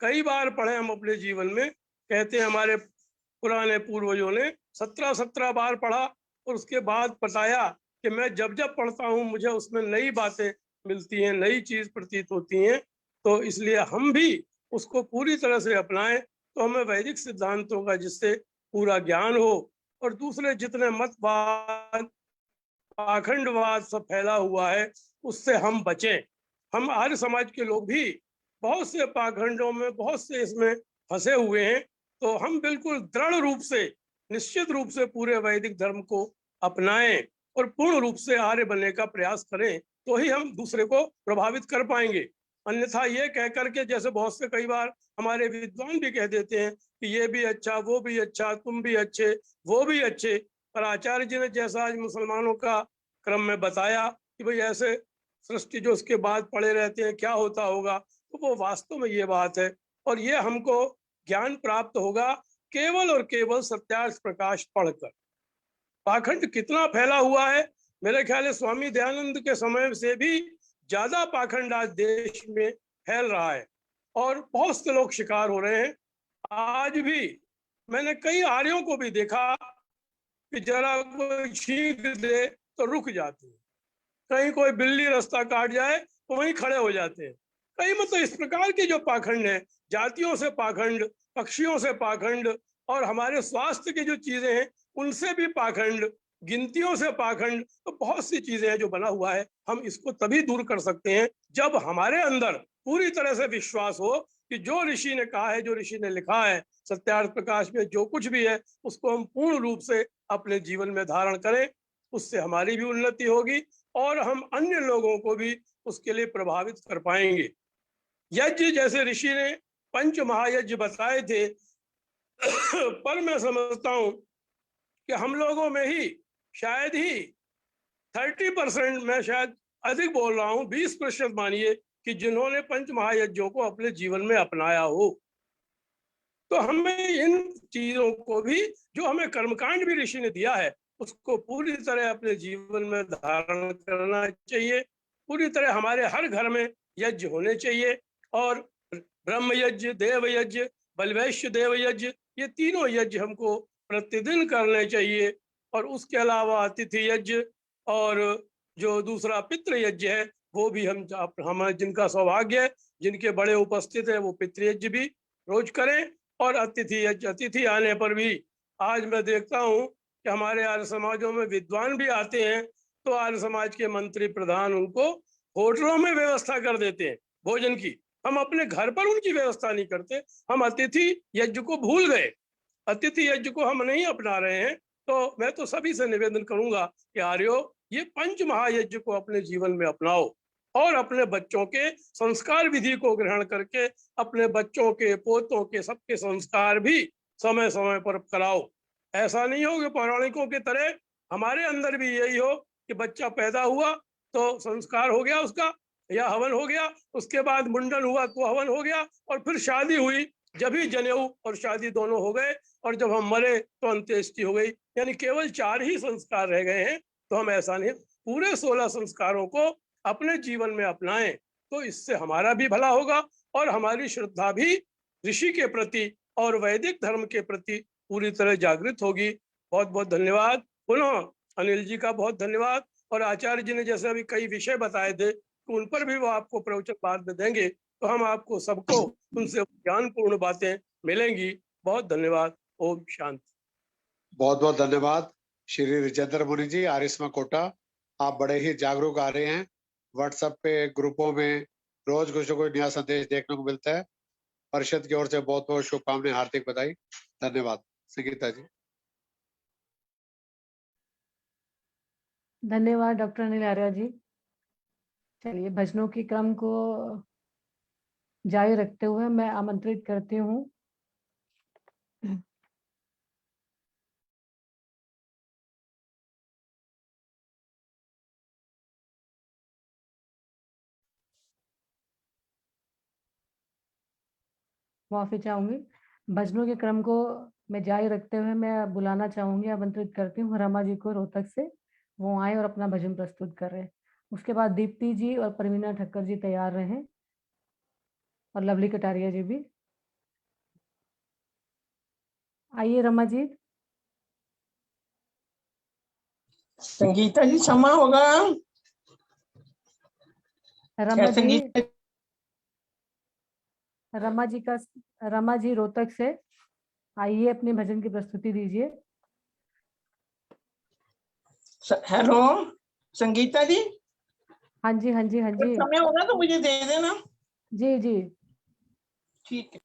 कई बार पढ़ें। हम अपने जीवन में कहते हैं हमारे पुराने पूर्वजों ने 17 बार पढ़ा और उसके बाद बताया कि मैं जब जब पढ़ता हूँ मुझे उसमें नई बातें मिलती हैं, नई चीज प्रतीत होती हैं। तो इसलिए हम भी उसको पूरी तरह से अपनाएं तो हमें वैदिक सिद्धांतों का जिससे पूरा ज्ञान हो, और दूसरे जितने मतवाद, पाखंडवाद सब फैला हुआ है उससे हम बचें। हम आर्य समाज के लोग भी बहुत से पाखंडों में, बहुत से इसमें फंसे हुए हैं। तो हम बिल्कुल दृढ़ रूप से, निश्चित रूप से पूरे वैदिक धर्म को अपनाएं और पूर्ण रूप से आर्य बनने का प्रयास करें, तो ही हम दूसरे को प्रभावित कर पाएंगे। अन्यथा ये कह करके, जैसे बहुत से कई बार हमारे विद्वान भी कह देते हैं कि ये भी अच्छा, वो भी अच्छा, तुम भी अच्छे, वो भी अच्छे, पर आचार्य जी ने जैसा आज मुसलमानों का क्रम में बताया कि भाई ऐसे सृष्टि जो उसके बाद पड़े रहते हैं, क्या होता होगा, तो वो वास्तव में ये बात है। और ये हमको ज्ञान प्राप्त होगा केवल और केवल सत्यार्थ प्रकाश पढ़कर। पाखंड कितना फैला हुआ है, मेरे ख्याल है स्वामी दयानंद के समय से भी ज्यादा पाखंड आज देश में फैल रहा है और बहुत से लोग शिकार हो रहे हैं। आज भी मैंने कई आर्यों को भी देखा कि जरा कोई छींक दे तो रुक जाते हैं, कहीं कोई बिल्ली रास्ता काट जाए तो वहीं खड़े हो जाते हैं। कई मतलब इस प्रकार के जो पाखंड है, जातियों से पाखंड, पक्षियों से पाखंड, और हमारे स्वास्थ्य की जो चीजें हैं उनसे भी पाखंड, गिनतियों से पाखंड, तो बहुत सी चीजें हैं जो बना हुआ है। हम इसको तभी दूर कर सकते हैं जब हमारे अंदर पूरी तरह से विश्वास हो कि जो ऋषि ने कहा है, जो ऋषि ने लिखा है सत्यार्थ प्रकाश में, जो कुछ भी है उसको हम पूर्ण रूप से अपने जीवन में धारण करें। उससे हमारी भी उन्नति होगी और हम अन्य लोगों को भी उसके लिए प्रभावित कर पाएंगे। यज्ञ जैसे ऋषि ने पंच महायज्ञ बताए थे पर मैं समझता हूं कि हम लोगों में ही शायद ही 30%, मैं शायद अधिक बोल रहा हूं, 20% मानिए, कि जिन्होंने पंच महायज्ञों को अपने जीवन में अपनाया हो। तो हमें इन चीजों को भी, जो हमें कर्मकांड भी ऋषि ने दिया है, उसको पूरी तरह अपने जीवन में धारण करना चाहिए। पूरी तरह हमारे हर घर में यज्ञ होने चाहिए, और ब्रह्म यज्ञ, देव यज्ञ, बलवैश्य देव यज्ञ, ये तीनों यज्ञ हमको प्रतिदिन करने चाहिए। और उसके अलावा अतिथि यज्ञ और जो दूसरा पितृ यज्ञ है वो भी हम जिनका सौभाग्य है, जिनके बड़े उपस्थित है, वो पितृ यज्ञ भी रोज करें। और अतिथि यज्ञ, अतिथि आने पर भी आज मैं देखता हूँ कि हमारे आर्य समाजों में विद्वान भी आते हैं तो आर्य समाज के मंत्री प्रधान उनको होटलों में व्यवस्था कर देते हैं भोजन की। हम अपने घर पर उनकी व्यवस्था नहीं करते, हम अतिथि यज्ञ को भूल गए, अतिथि यज्ञ को हम नहीं अपना रहे हैं। तो मैं तो सभी से निवेदन करूंगा कि आर्यो, ये पंच महायज्ञ को अपने जीवन में अपनाओ और अपने बच्चों के संस्कार विधि को ग्रहण करके अपने बच्चों के, पोतों के, सबके संस्कार भी समय समय पर कराओ। ऐसा नहीं हो कि पौराणिकों की तरह हमारे अंदर भी यही हो कि बच्चा पैदा हुआ तो संस्कार हो गया उसका, या हवन हो गया, उसके बाद मुंडन हुआ तो हवन हो गया, और फिर शादी हुई, जब ही जनेऊ और शादी दोनों हो गए, और जब हम मरे तो अंत्येष्टि हो गई। यानी केवल 4 ही संस्कार रह गए हैं। तो हम ऐसा नहीं, पूरे 16 संस्कारों को अपने जीवन में अपनाएं, तो इससे हमारा भी भला होगा और हमारी श्रद्धा भी ऋषि के प्रति और वैदिक धर्म के प्रति पूरी तरह जागृत होगी। बहुत बहुत धन्यवाद। पुनः अनिल जी का बहुत धन्यवाद। और आचार्य जी ने जैसे अभी कई विषय बताए थे, तो उन पर भी वो आपको प्रवचन बाद में देंगे, तो हम आपको सबको उनसे ज्ञानपूर्ण बातें मिलेंगी। बहुत धन्यवाद। ओम शांति। बहुत बहुत धन्यवाद श्री राजेंद्र मुनि जी, आरिस्मा कोटा। आप बड़े ही जागरूक आ रहे हैं। व्हाट्सएप पे ग्रुपों में रोज कुछ न कुछ नया संदेश देखने को मिलता है। परिषद की ओर से बहुत बहुत शुभकामनाएं, हार्दिक बधाई। धन्यवाद। संगीता जी। धन्यवाद डॉक्टर अनिल आर्या जी। चलिए भजनों के क्रम को जारी रखते हुए मैं आमंत्रित करती हूँ माफी चाहूंगी, भजनों के क्रम को मैं जारी रखते हुए मैं बुलाना चाहूंगी, आमंत्रित करती हूँ रमा जी को रोहतक से, वो आए और अपना भजन प्रस्तुत कर रहे हैं। उसके बाद दीप्ति जी और परवीना ठक्कर जी तैयार रहें और लवली कटारिया जी भी। आइए रमा जी। संगीता जी क्षमा होगा। रमा जी, संगीता रमा जी रोहतक से आइए, अपने भजन की प्रस्तुति दीजिए। हेलो संगीता जी। हाँ जी हाँ जी हाँ जी। समय होगा तो मुझे दे देना। जी जी ठीक है।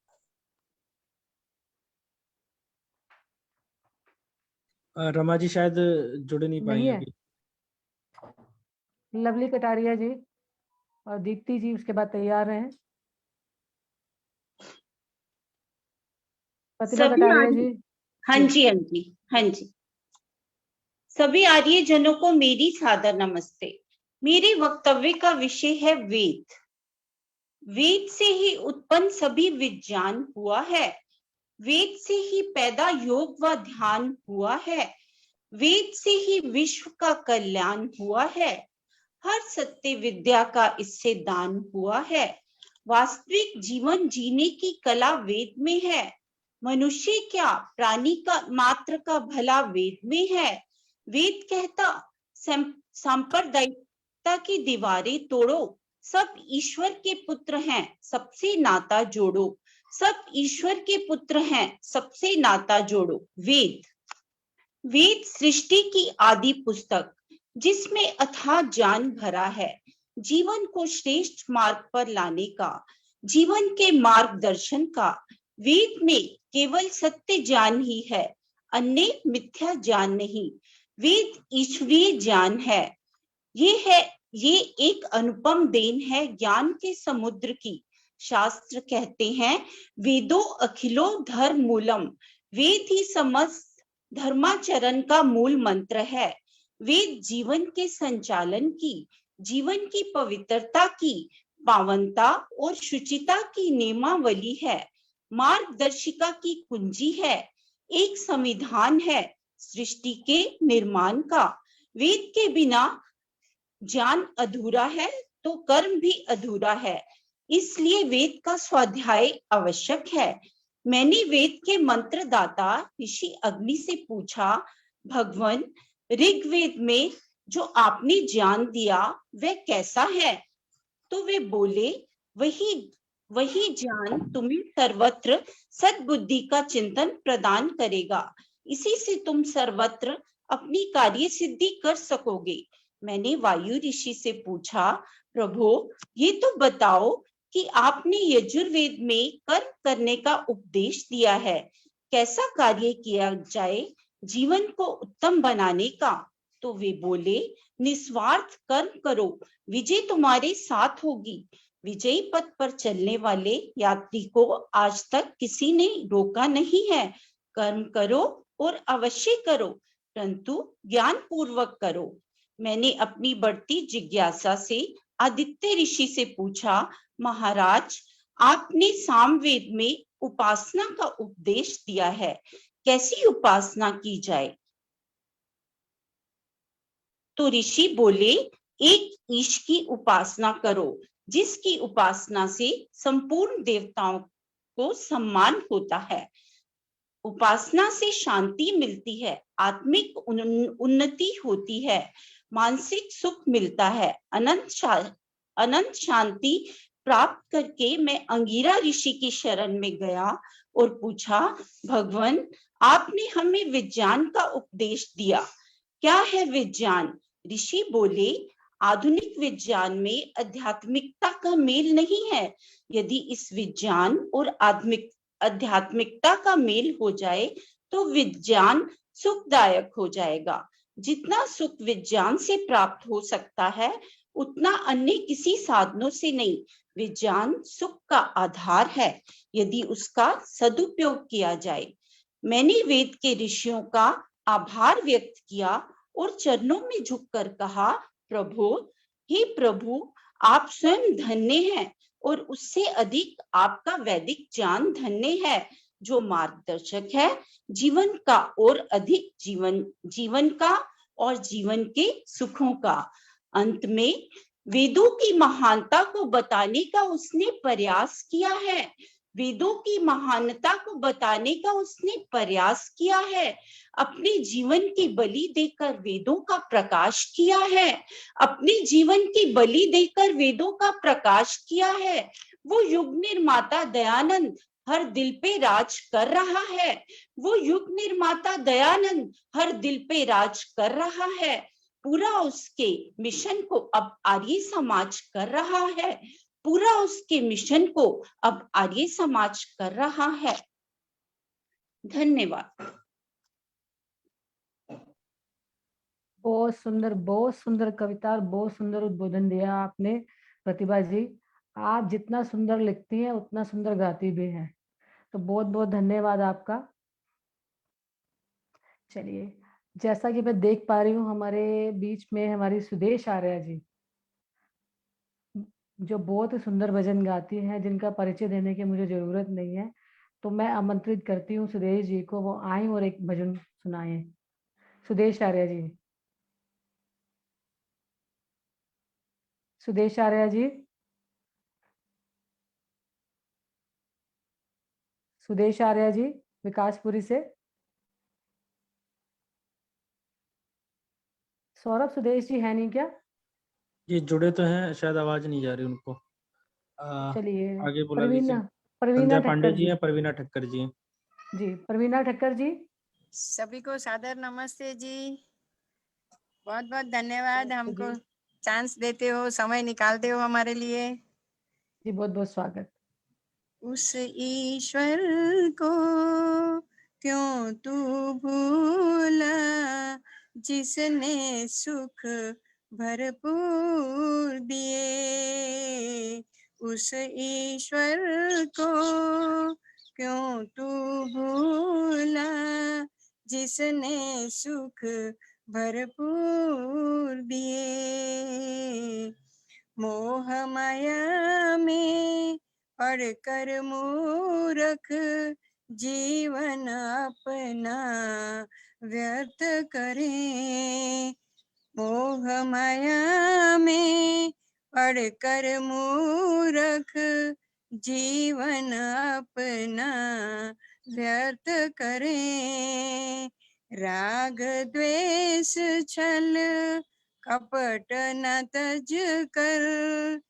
रमा जी शायद जुड़ नहीं पाई नहीं है। अभी। लवली कटारिया जी और दीप्ति जी उसके बाद तैयार हैं। प्रतिभा कटारिया जी। हाँ जी हाँ जी हाँ जी। सभी आर्य जनों को मेरी सादर नमस्ते। मेरे वक्तव्य का विषय है वेद। वेद से ही उत्पन्न सभी विज्ञान हुआ है। वेद से ही पैदा योग व ध्यान हुआ है। वेद से ही विश्व का कल्याण हुआ है। हर सत्य विद्या का इससे दान हुआ है। वास्तविक जीवन जीने की कला वेद में है। मनुष्य क्या प्राणी का मात्र का भला वेद में है। वेद कहता सांप्रदायिकता की दीवारें तोड़ो, सब ईश्वर के पुत्र हैं, सबसे नाता जोड़ो। सब ईश्वर के पुत्र हैं, सबसे नाता जोड़ो। वेद सृष्टि की आदि पुस्तक, जिसमें अथाह ज्ञान भरा है, जीवन को श्रेष्ठ मार्ग पर लाने का, जीवन के मार्गदर्शन का। वेद में केवल सत्य ज्ञान ही है, अन्य मिथ्या ज्ञान नहीं। वेद ईश्वरीय ज्ञान है। ये एक अनुपम देन है ज्ञान के समुद्र की। शास्त्र कहते हैं वेदो अखिलो धर्म मूलम। वेद ही समस्त धर्माचरण का मूल मंत्र है। वेद जीवन के संचालन की, जीवन की पवित्रता की, पावनता और शुचिता की नियमावली है, मार्गदर्शिका की कुंजी है, एक संविधान है सृष्टि के निर्माण का। वेद के बिना ज्ञान अधूरा है तो कर्म भी अधूरा है, इसलिए वेद का स्वाध्याय आवश्यक है। मैंने वेद के मंत्रदाता ऋषि अग्नि से पूछा, भगवान ऋग्वेद में जो आपने ज्ञान दिया वह कैसा है? तो वे बोले, वही ज्ञान तुम्हें सर्वत्र सद्बुद्धि का चिंतन प्रदान करेगा। इसी से तुम सर्वत्र अपनी कार्य सिद्धि कर सकोगे। मैंने वायु ऋषि से पूछा, प्रभु ये तो बताओ कि आपने यजुर्वेद में कर्म करने का उपदेश दिया है, कैसा कार्य किया जाए जीवन को उत्तम बनाने का? तो वे बोले, निस्वार्थ कर्म करो, विजय तुम्हारे साथ होगी। विजयी पथ पर चलने वाले यात्री को आज तक किसी ने रोका नहीं है। कर्म करो और अवश्य करो, परंतु ज्ञान पूर्वक करो। मैंने अपनी बढ़ती जिज्ञासा से आदित्य ऋषि से पूछा, महाराज आपने सामवेद में उपासना का उपदेश दिया है, कैसी उपासना की जाए? तो ऋषि बोले, एक ईश की उपासना करो, जिसकी उपासना से संपूर्ण देवताओं को सम्मान होता है। उपासना से शांति मिलती है, आत्मिक उन्नति होती है, मानसिक सुख मिलता है, अनंत शांति प्राप्त करके मैं अंगिरा ऋषि की शरण में गया और पूछा, भगवान आपने हमें विज्ञान का उपदेश दिया, क्या है विज्ञान? ऋषि बोले, आधुनिक विज्ञान में आध्यात्मिकता का मेल नहीं है। यदि इस विज्ञान और आध्यात्मिकता का मेल हो जाए तो विज्ञान सुखदायक हो जाएगा। जितना सुख विज्ञान से प्राप्त हो सकता है उतना अन्य किसी साधनों से नहीं। विज्ञान सुख का आधार है यदि उसका सदुपयोग किया जाए। मैंने वेद के ऋषियों का आभार व्यक्त किया और चरणों में झुककर कहा, प्रभु हे प्रभु आप स्वयं धन्य हैं और उससे अधिक आपका वैदिक ज्ञान धन्य है जो मार्गदर्शक है जीवन का और अधिक जीवन का और जीवन के सुखों का। अंत में वेदों की महानता को बताने का उसने प्रयास किया है। वेदों की महानता को बताने का उसने प्रयास किया है। अपने जीवन की बलि देकर वेदों का प्रकाश किया है। अपने जीवन की बलि देकर वेदों का प्रकाश किया है। वो युग निर्माता दयानंद हर दिल पे राज कर रहा है। वो युग निर्माता दयानंद हर दिल पे राज कर रहा है। पूरा उसके मिशन को अब आर्य समाज कर रहा है। पूरा उसके मिशन को अब आर्य समाज कर रहा है। धन्यवाद। बहुत सुंदर कविता और बहुत सुंदर उद्बोधन दिया आपने प्रतिभा जी। आप जितना सुंदर लिखती हैं उतना सुंदर गाती भी हैं, तो बहुत बहुत धन्यवाद आपका। चलिए, जैसा कि मैं देख पा रही हूँ हमारे बीच में हमारी सुदेश आर्या जी, जो बहुत ही सुंदर भजन गाती हैं, जिनका परिचय देने की मुझे जरूरत नहीं है, तो मैं आमंत्रित करती हूँ सुदेश जी को, वो आए और एक भजन सुनाएं। सुदेश आर्या जी। सुदेश आर्या जी। सुदेश आर्या जी विकासपुरी से। सौरभ सुदेश जी है नहीं क्या? ये जुड़े तो हैं, शायद आवाज नहीं जा रही उनको। चलिए, आगे बुला लीजिए। प्रवीणा संध्या पांडे ठक्कर जी हैं, प्रवीणा ठक्कर जी हैं। जी, प्रवीणा ठक्कर जी। सभी को सादर नमस्ते जी। बहुत बहुत धन्यवाद, हमको चांस देते हो, समय निकालते हो हमारे लिए। जी, बहुत बहुत स्वागत। उस ईश्वर को क्यों तू भूला, जिसने सुख भरपूर दिए। उस ईश्वर को क्यों तू भूला, जिसने सुख भरपूर दिए। मोह माया में पढ़कर मूर्ख जीवन अपना व्यर्थ करे। मोह माया में पढ़कर मूर्ख जीवन अपना व्यर्थ करे। राग द्वेष छल कपट न तज कर,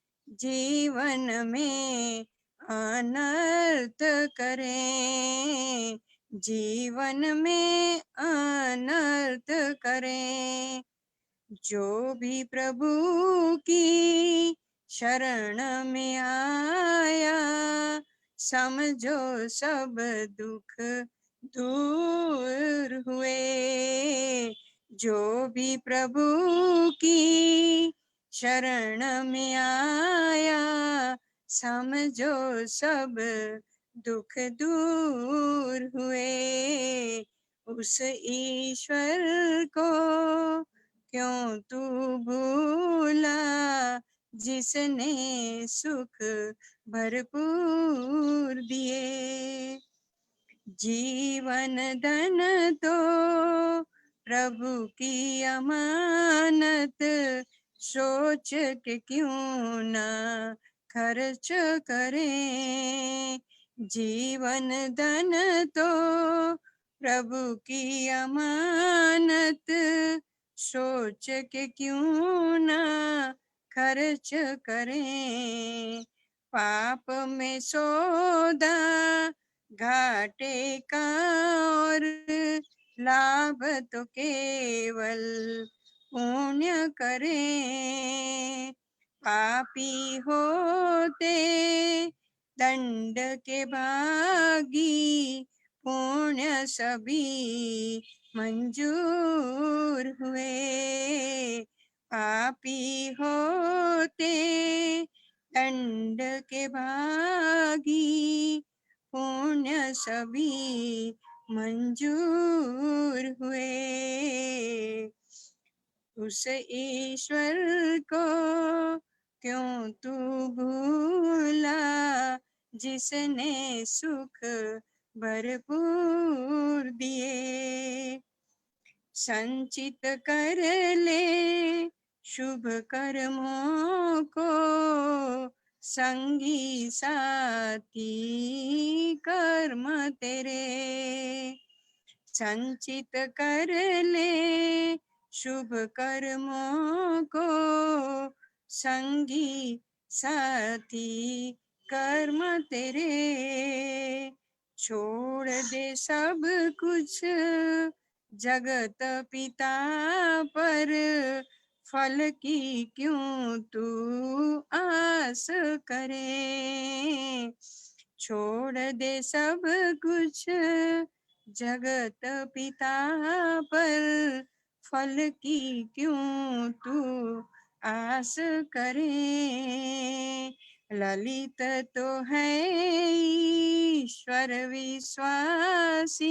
जीवन में अनर्थ करें। जीवन में अनर्थ करें। जो भी प्रभु की शरण में आया, समझो सब दुख दूर हुए। जो भी प्रभु की शरण में आया, समझो सब दुख दूर हुए। उस ईश्वर को क्यों तू भूला, जिसने सुख भरपूर दिए। जीवन धन तो प्रभु की अमानत, सोच के क्यों ना खर्च करें। जीवन धन तो प्रभु की अमानत, सोच के क्यों ना खर्च करें। पाप में सौदा घाटे का और लाभ तो केवल पुण्य करें। पापी होते दंड के भागी, पुण्य सभी मंजूर हुए। पापी होते दंड के भागी, पुण्य सभी मंजूर हुए। उस ईश्वर को क्यों तू भूला, जिसने सुख भरपूर दिए। संचित कर ले शुभ कर्मों को, संगी साथी कर्म तेरे। संचित कर ले शुभ कर्मों को, संगी साथी कर्म तेरे। छोड़ दे सब कुछ जगत पिता पर, फल की क्यों तू आस करे। छोड़ दे सब कुछ जगत पिता पर, फल की क्यों तू आस करे। ललित तो है ईश्वर विश्वासी,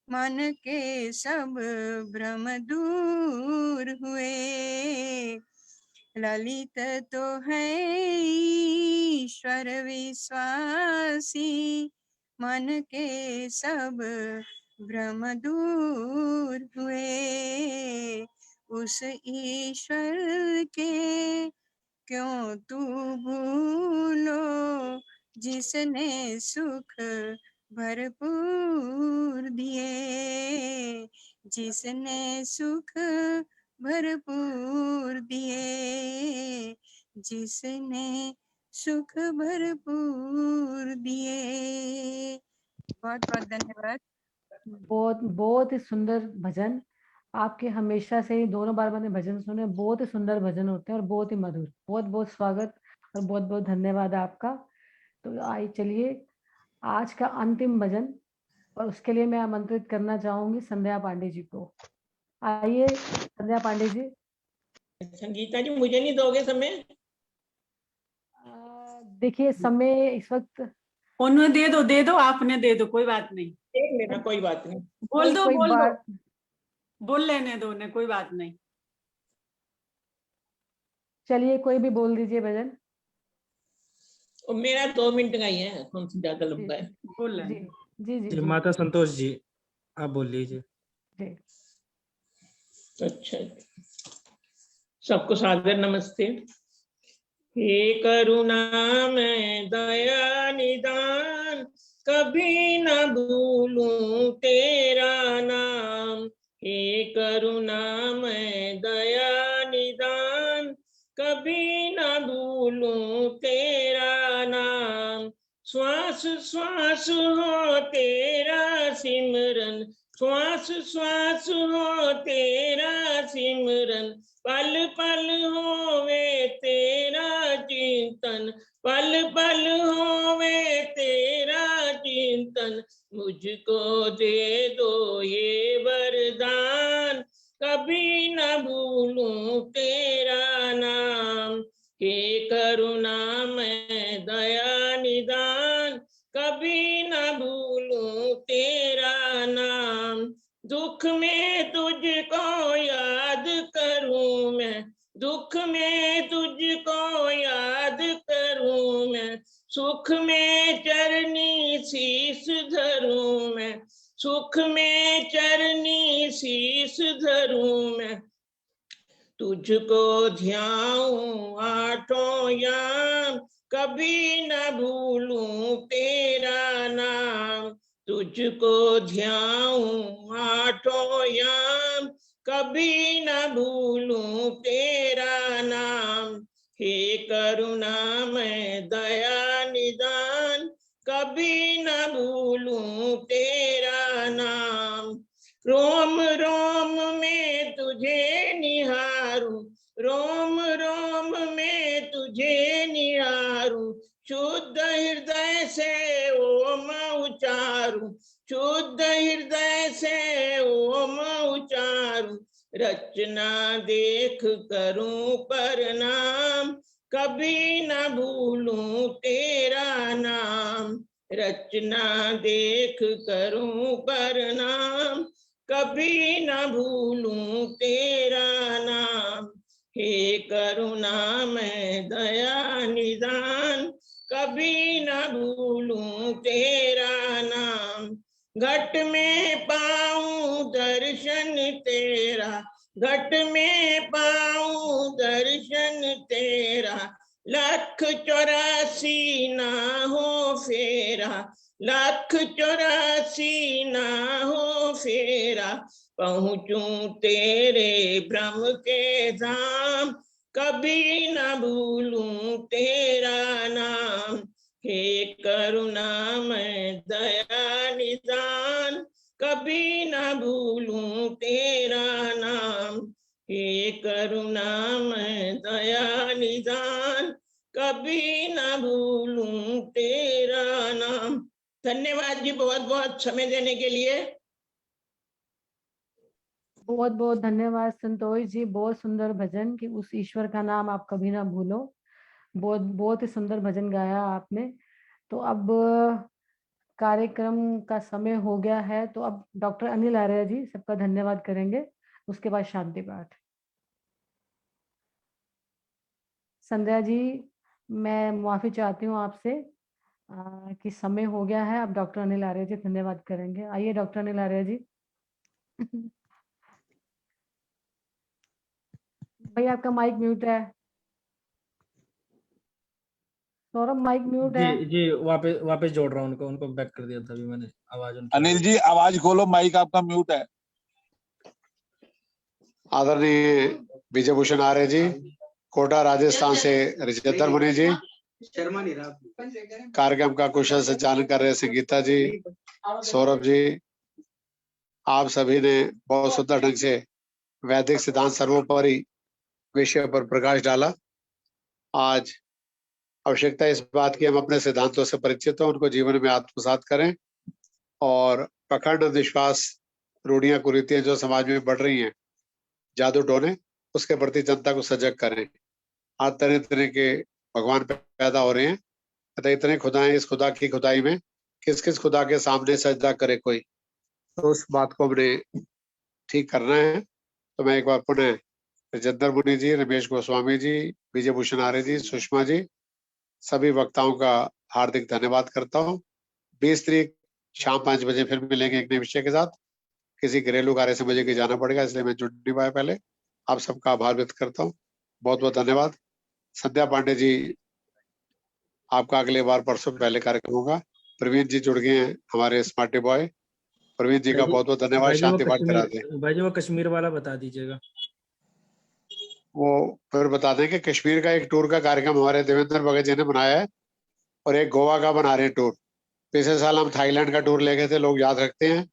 मन के सब भ्रम दूर हुए। ललित तो है ईश्वर विश्वासी, मन के सब भ्रम दूर हुए। उस ईश्वर के क्यों तू भूलो, जिसने सुख भरपूर दिए। जिसने सुख भरपूर दिए। जिसने सुख भरपूर दिए। बहुत बहुत धन्यवाद। बहुत बहुत ही सुंदर भजन। आपके हमेशा से ही दोनों बार मैंने भजन सुने, बहुत ही सुंदर भजन होते हैं और बहुत ही मधुर। बहुत बहुत स्वागत और बहुत बहुत धन्यवाद आपका। तो आइए चलिए आज का अंतिम भजन, और उसके लिए मैं आमंत्रित करना चाहूंगी संध्या पांडे जी को। आइए संध्या पांडे जी। संगीता जी मुझे नहीं दोगे समय? देखिए समय इस वक्त उन्हें दे दो आपने दे दो, कोई बात नहीं। देख लेना, कोई बात नहीं। बोल दो कोई बोल बात दो, बोल लेने दो उन्हें, कोई बात नहीं। चलिए कोई भी बोल दीजिए भजन। और मेरा 2 मिनट का ही है, कौन सी ज्यादा लंबा है। बोल लेने। जी जी जी माता संतोष जी आप बोल लीजिए। जी। अच्छा, सबको सादर नमस्ते। हे करुणामय दया निदान, कभी न भूलूं तेरा नाम। हे करुणामय दया निदान, कभी न भूलूं तेरा नाम। श्वास श्वास हो तेरा सिमरन, श्वास श्वास हो तेरा सिमरन। पल पल होवे तेरा चिंतन, पल पल होवे तेरा चिंतन। मुझको दे दो ये वरदान, कभी न भूलूं तेरा नाम। हे करुणामय दया निदान, कभी न भूलूं तेरा नाम। दुख में तुझको याद करूं मैं, दुख में तुझको याद करूं मैं। सुख में चरनी शीश धरूं मैं, सुख में चरनी शीश धरूं मैं। तुझको ध्याऊं आठों याम, कभी न भूलूं तेरा नाम। तुझको ध्याऊं आठों याम, कभी न भूलूं तेरा नाम। हे करुणामय दया निदान, कभी न भूलूं तेरा नाम। रोम रोम में तुझे निहारूं, रोम रोम में तुझे निहारूं। शुद्ध हृदय से ओम उचारूं, शुद्ध हृदय से ओम उचारूं। रचना देख करूं प्रणाम, कभी न भूलूं तेरा नाम। रचना देख करूं प्रणाम, कभी न भूलूं तेरा नाम। हे करुणामय दया निदान, कभी न भूलूं तेरा नाम। घट में पाऊं दर्शन तेरा, घट में पाऊं दर्शन तेरा, 1,84 ना हो फेरा, 1,84 ना हो फेरा, पहुंचूं तेरे ब्रह्म के धाम, कभी ना भूलूं तेरा नाम। हे करुणामय दया निदान, कभी ना भूलूं तेरा नाम। हे करुणामय दया निदान, कभी ना भूलूं तेरा नाम। धन्यवाद जी, बहुत बहुत समय देने के लिए। बहुत बहुत धन्यवाद संतोष जी, बहुत सुंदर भजन कि उस ईश्वर का नाम आप कभी ना भूलो। बहुत बहुत ही सुंदर भजन गाया आपने। तो अब कार्यक्रम का समय हो गया है, तो अब डॉक्टर अनिल आर्य जी सबका धन्यवाद करेंगे, उसके बाद शांति पाठ। संध्या जी, मैं माफी चाहती हूँ आपसे कि समय हो गया है। अब डॉक्टर अनिल आर्य जी धन्यवाद करेंगे। आइए डॉक्टर अनिल आर्य जी। भाई आपका माइक म्यूट है। सौरभ माइक म्यूट है। जी वापस जोड़ रहा हूँ उनको, उनको बैक कर दिया था अभी मैंने, आवाज उनकी। अनिल जी आवाज खोलो, माइक आपका म्यूट है। आदरणीय विजय भूषण आर्य जी, कोटा राजस्थान से रिजतर मुनि जी, कार्यक्रम का कुशल संचालन कर रहे संगीता जी, सौरभ जी, आप सभी ने बहुत सुंदर ढंग से वैदिक सिद्धांत सर्वोपरि विषय पर प्रकाश डाला। आज आवश्यकता इस बात की हम अपने सिद्धांतों से परिचित हो, उनको जीवन में आत्मसात करें और प्रखंड विश्वास, रूढ़ियां कुरीतियां जो समाज में बढ़ रही हैं, जादू टोने, उसके प्रति जनता को सजग करें। आज तरह तरह के भगवान पैदा हो रहे हैं, अतः इतने खुदाएं, इस खुदा की खुदाई में किस किस खुदा के सामने सजदा करे कोई, तो उस बात को हमने ठीक करना है। तो मैं एक बार पुनः राजेंद्र मुनि जी, रमेश गोस्वामी जी, विजय भूषण आर्य जी, सुषमा जी, सभी वक्ताओं का हार्दिक धन्यवाद करता हूँ। 20 तारीख शाम 5 बजे फिर मिलेंगे एक नए विषय के साथ। किसी घरेलू कार्य से मुझे जाना पड़ेगा, इसलिए मैं जुड़ नहीं पाया पहले। आप सबका आभार व्यक्त करता हूँ, बहुत बहुत धन्यवाद। संध्या पांडे जी, आपका अगले बार परसों पहले कार्यक्रम होगा। प्रवीण जी जुड़ गए हैं, हमारे स्मार्टी बॉय। प्रवीण जी का बहुत बहुत धन्यवाद। शांति पाठ करा दें। भाई जी वो कश्मीर वाला बता दीजिएगा। वो फिर बता दें कि कश्मीर का एक टूर का कार्यक्रम हमारे देवेंद्र भगत जी ने बनाया है और एक गोवा का बना रहे हैं टूर। पिछले साल हम थाईलैंड का टूर ले गए थे, लोग याद रखते हैं।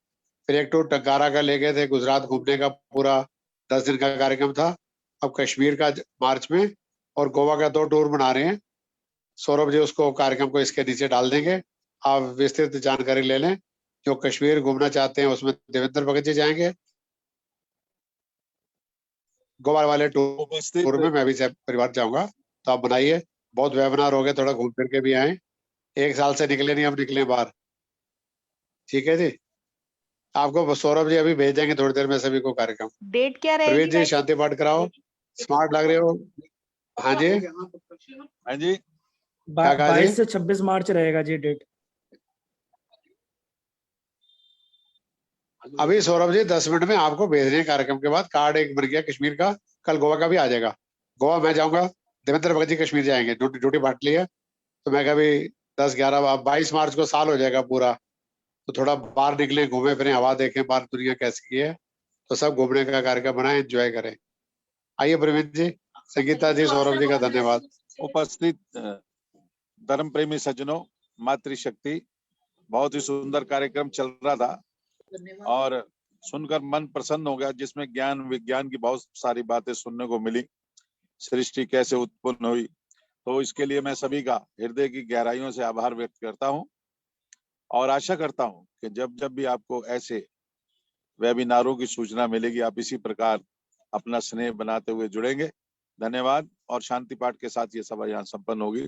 फिर एक टूर टंकारा का ले गए थे, गुजरात घूमने का पूरा 10 दिन का कार्यक्रम था। अब कश्मीर का मार्च में और गोवा का 2 टूर बना रहे हैं। सौरभ जी उसको कार्यक्रम को इसके नीचे डाल देंगे, आप विस्तृत जानकारी ले लें। जो कश्मीर घूमना चाहते हैं उसमें देवेंद्र भगत जी जाएंगे, गोवा वाले टूर में मैं भी परिवार जाऊंगा। तो आप बनाइए, बहुत वेबिनार हो गए, थोड़ा घूम फिर के भी आए। 1 साल से निकले नहीं, हम निकले बाहर। ठीक है जी, आपको सौरभ जी अभी भेज देंगे थोड़ी देर में सभी को कार्यक्रम। डेट क्या रहेगी? प्रवीण जी शांति पाठ कराओ, स्मार्ट लग रहे हो। हाँ जी, हाँ जी, 22 से 26 मार्च रहेगा जी डेट। अभी सौरभ जी 10 मिनट में आपको भेज रहे हैं। कार्यक्रम के बाद कार्ड एक बन गया कश्मीर का, कल गोवा का भी आ जाएगा। गोवा मैं जाऊंगा, देवेंद्र भगत जी कश्मीर जाएंगे, ड्यूटी बांट ली है। तो मैं कभी 10-11 22 मार्च को साल हो जाएगा पूरा, तो थोड़ा बाहर निकले, घूमे फिरें, हवा देखें, बाहर दुनिया कैसी है। तो सब घूमने का कार्यक्रम बनाए, एंजॉय करें। आइए प्रवीण जी, संगीता जी, सौरभ जी का धन्यवाद। उपस्थित धर्म प्रेमी सज्जनों, मातृशक्ति, बहुत ही सुंदर कार्यक्रम चल रहा था और सुनकर मन प्रसन्न हो गया, जिसमें ज्ञान विज्ञान की बहुत सारी बातें सुनने को मिली। सृष्टि कैसे उत्पन्न हुई, तो इसके लिए मैं सभी का हृदय की गहराइयों से आभार व्यक्त करता हूं और आशा करता हूं कि जब जब भी आपको ऐसे वेबिनारों की सूचना मिलेगी, आप इसी प्रकार अपना स्नेह बनाते हुए जुड़ेंगे। धन्यवाद। और शांति पाठ के साथ ये सभा यहाँ संपन्न होगी।